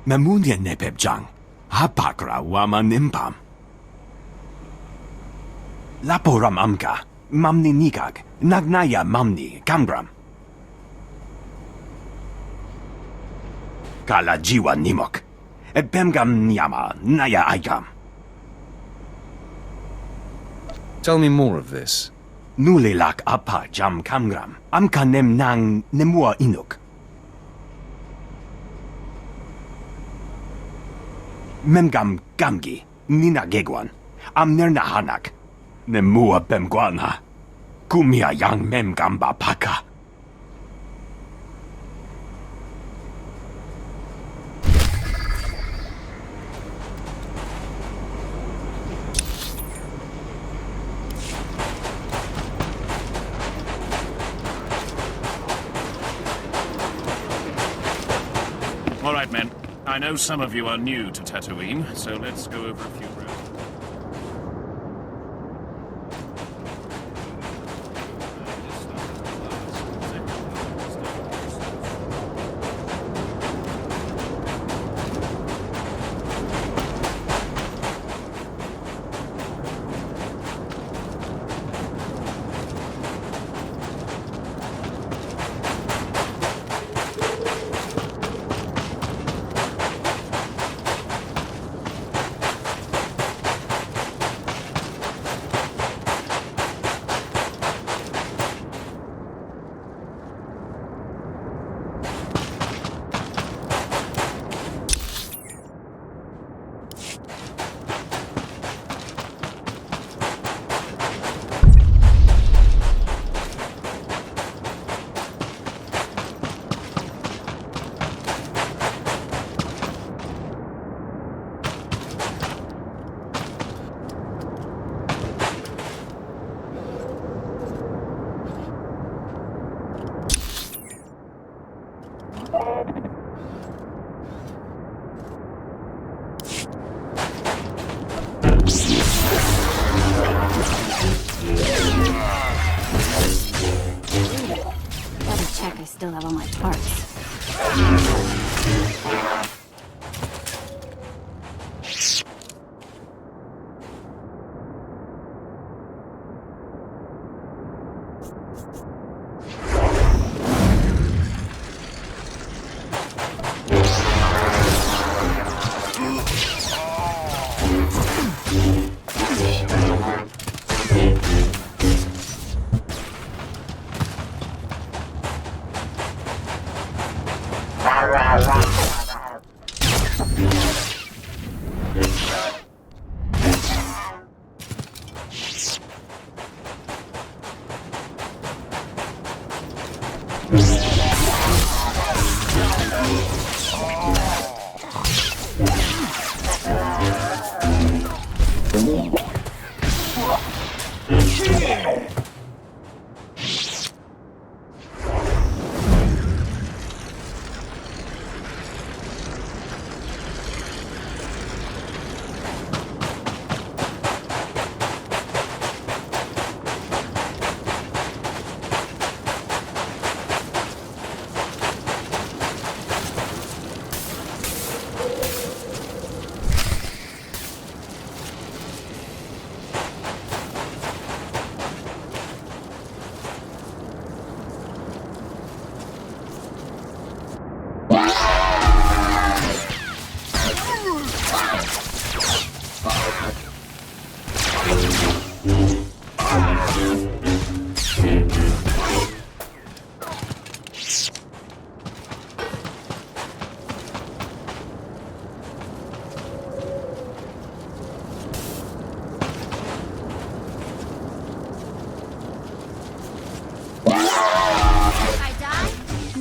Memunya nepebjang, hapakra wama nimpam. Laporam amka, mamni nikag, nagnaya mamni kamgram. Kala jiwa nimok, ebemgam nyama naya aikam. Tell me more of this. Nulilak apa jam kamgram, amka nem nang nemua inuk. Memgam gamgi, nina gegwan, amnerna hanak. Nemua bemguana, kumia yang memgamba paka. All right, men. I know some of you are new to Tatooine, so let's go over a few rounds. Check I still have all my parts.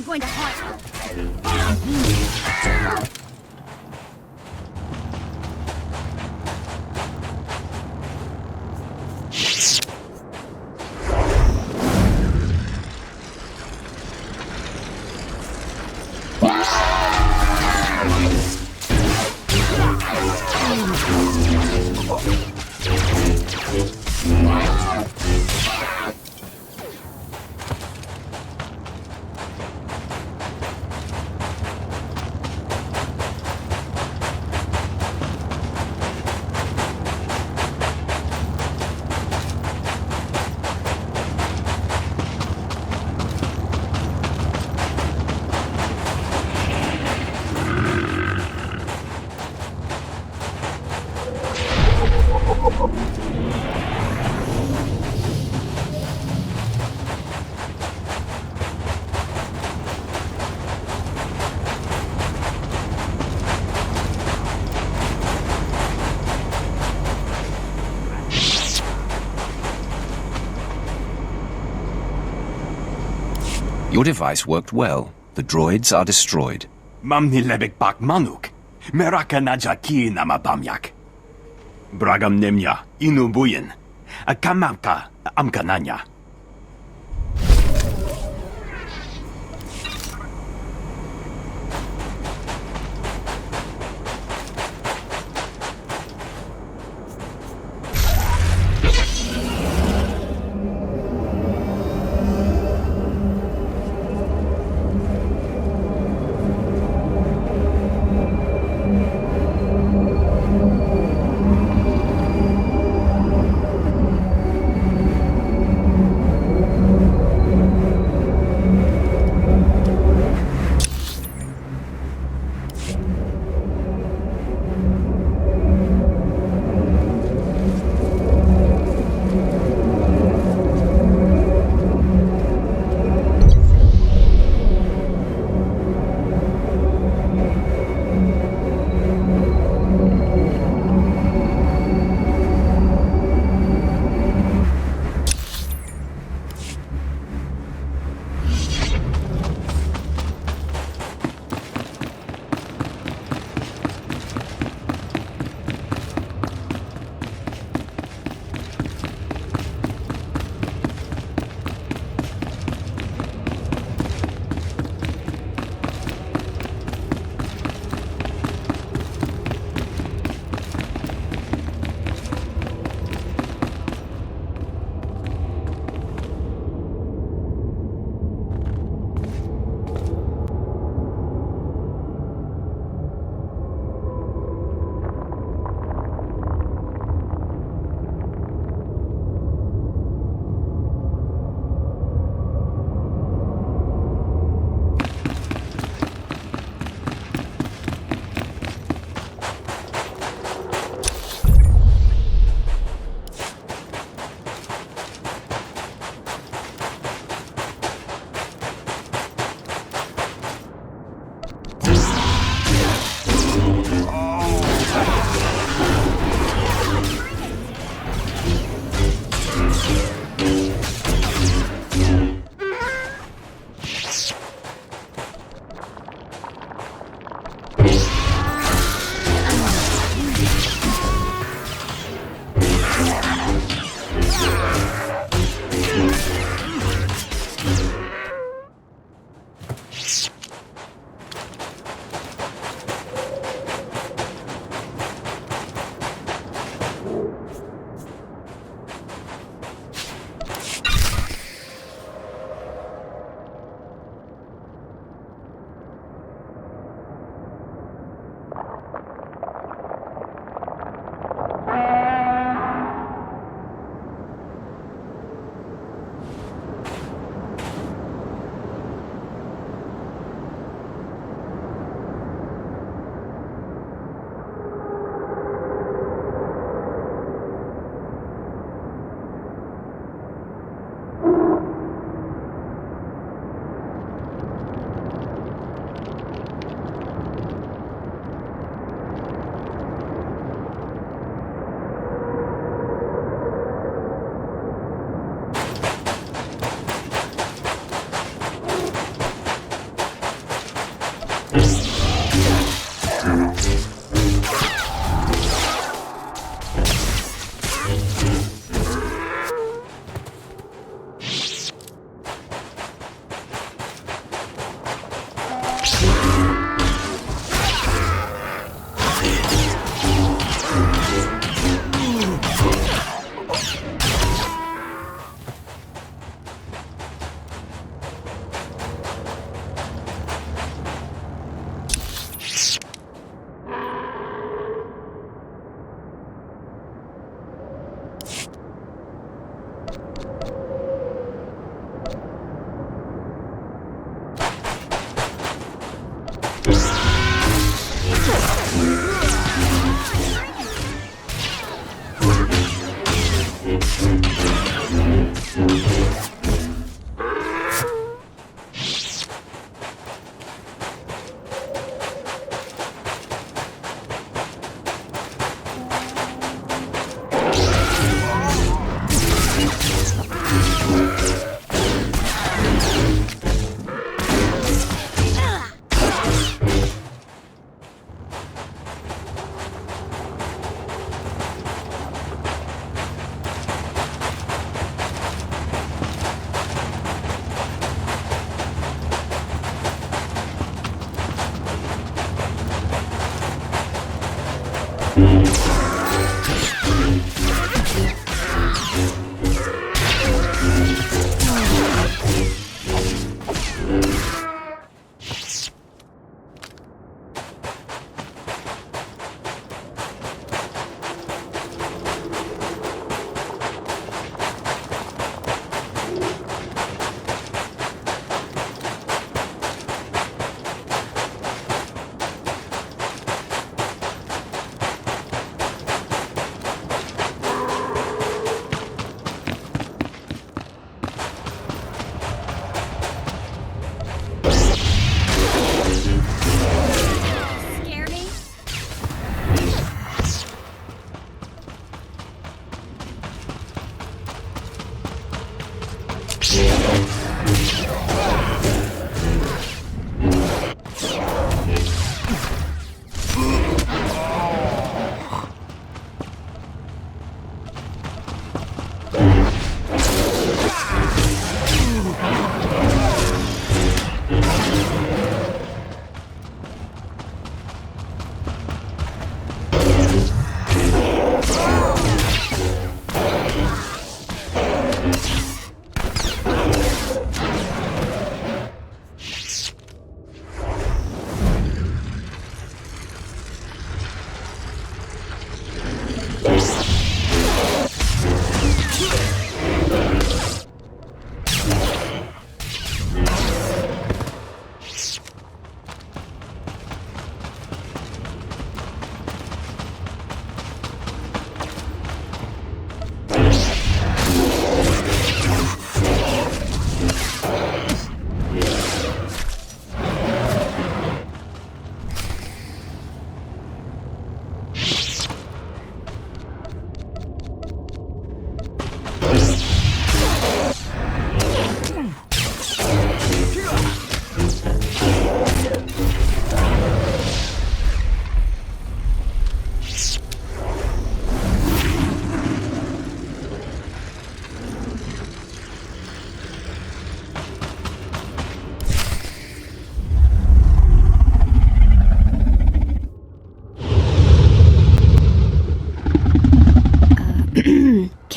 Going to haunt her. Your device worked well. The droids are destroyed. Mamni lebek bak manuk. Meraka najaki namabamyak. Bragam nemya inubuyin. Akamamka amkananya.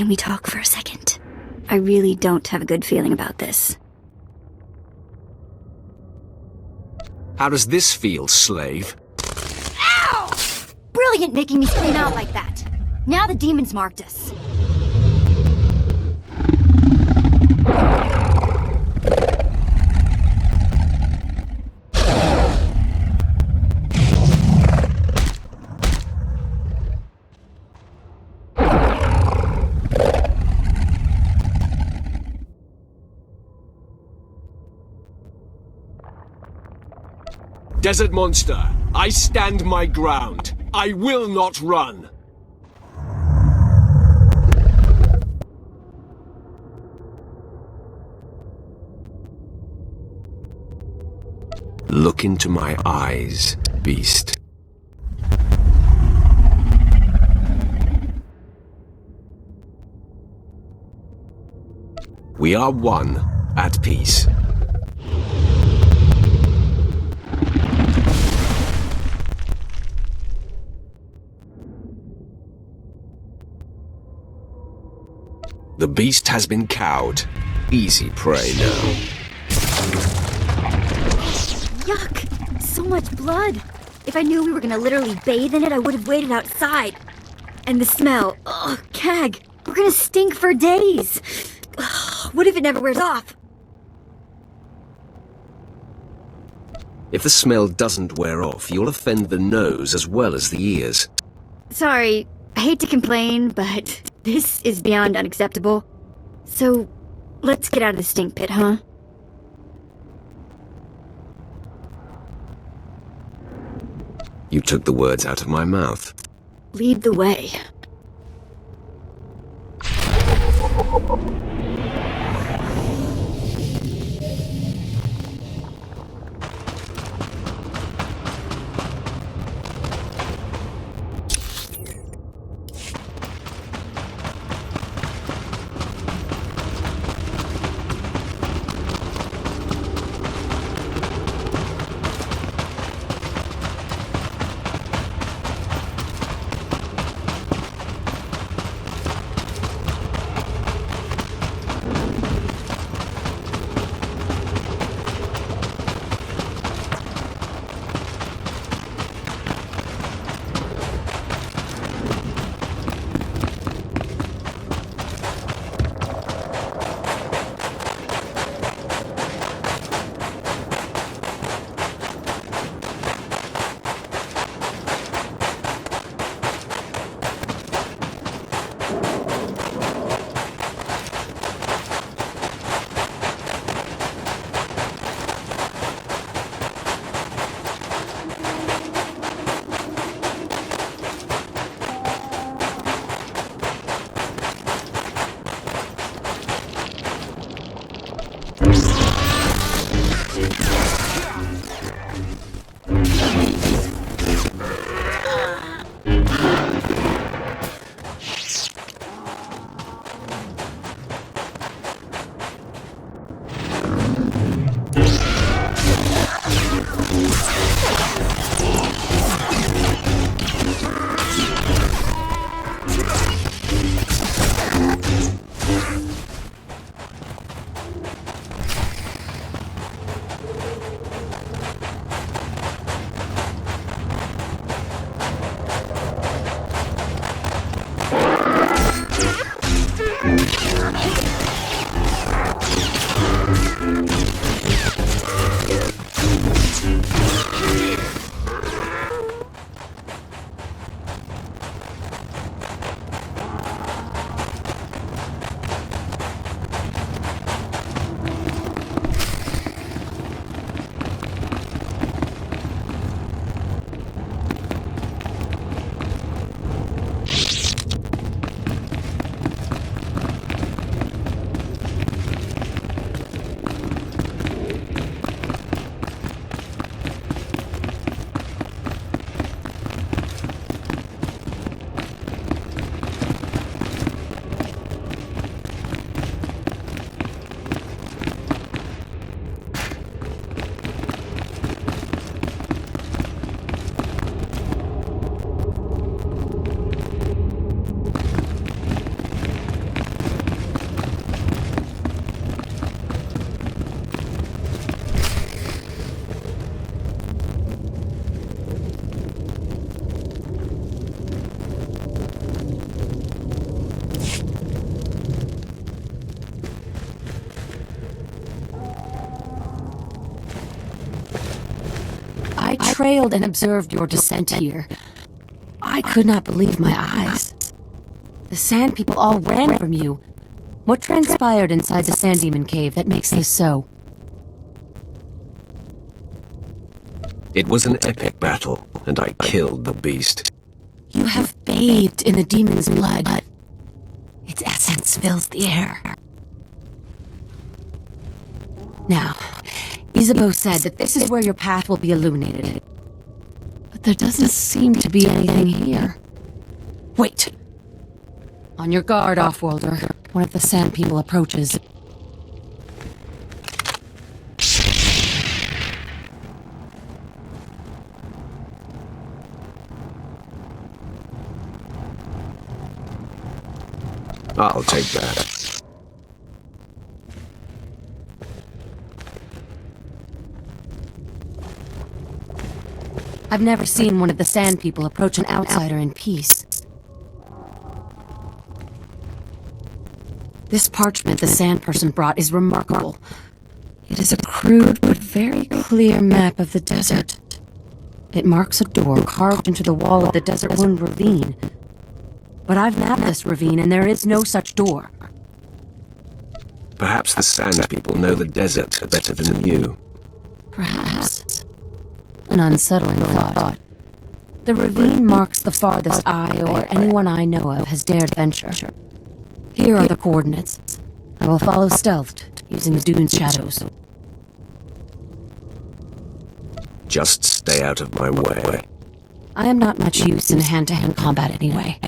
Can we talk for a second? I really don't have a good feeling about this. How does this feel, slave? Ow! Brilliant making me scream out like that. Now the demons marked us. Desert monster, I stand my ground. I will not run. Look into my eyes, beast. We are one, at peace. The beast has been cowed. Easy prey now. Yuck! So much blood! If I knew we were gonna literally bathe in it, I would have waited outside. And the smell, ugh, cag! We're gonna stink for days! Ugh, what if it never wears off? If the smell doesn't wear off, you'll offend the nose as well as the ears. Sorry, I hate to complain, but this is beyond unacceptable. So, let's get out of the stink pit, huh? You took the words out of my mouth. Lead the way. I trailed and observed your descent here. I could not believe my eyes. The Sand People all ran from you. What transpired inside the Sand Demon Cave that makes this so? It was an epic battle, and I killed the beast. You have bathed in the demon's blood. Its essence fills the air. Now, Isabeau said that this is where your path will be illuminated. But there doesn't seem to be anything here. Wait! On your guard, Offworlder. One of the Sand People approaches. I'll take that. I've never seen one of the Sand People approach an outsider in peace. This parchment the Sand Person brought is remarkable. It is a crude but very clear map of the desert. It marks a door carved into the wall of the Desert Wound Ravine. But I've mapped this ravine and there is no such door. Perhaps the Sand People know the desert better than you. Perhaps. An unsettling thought. The ravine marks the farthest I or anyone I know of has dared venture. Here are the coordinates. I will follow stealthed, using the dune's shadows. Just stay out of my way. I am not much use in hand-to-hand combat anyway.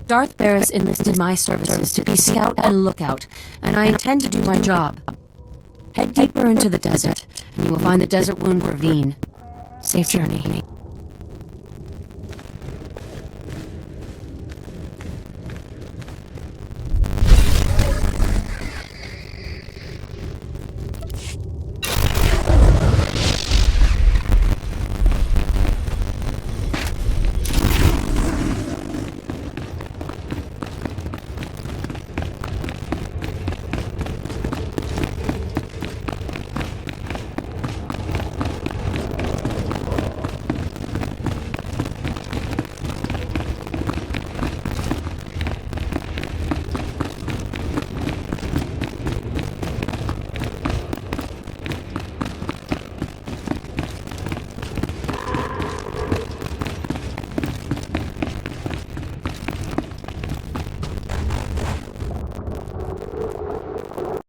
Darth Barris enlisted my services to be scout and lookout, and I intend to do my job. Head deeper into the desert, and you will find the Desert Wound Ravine. Safe journey.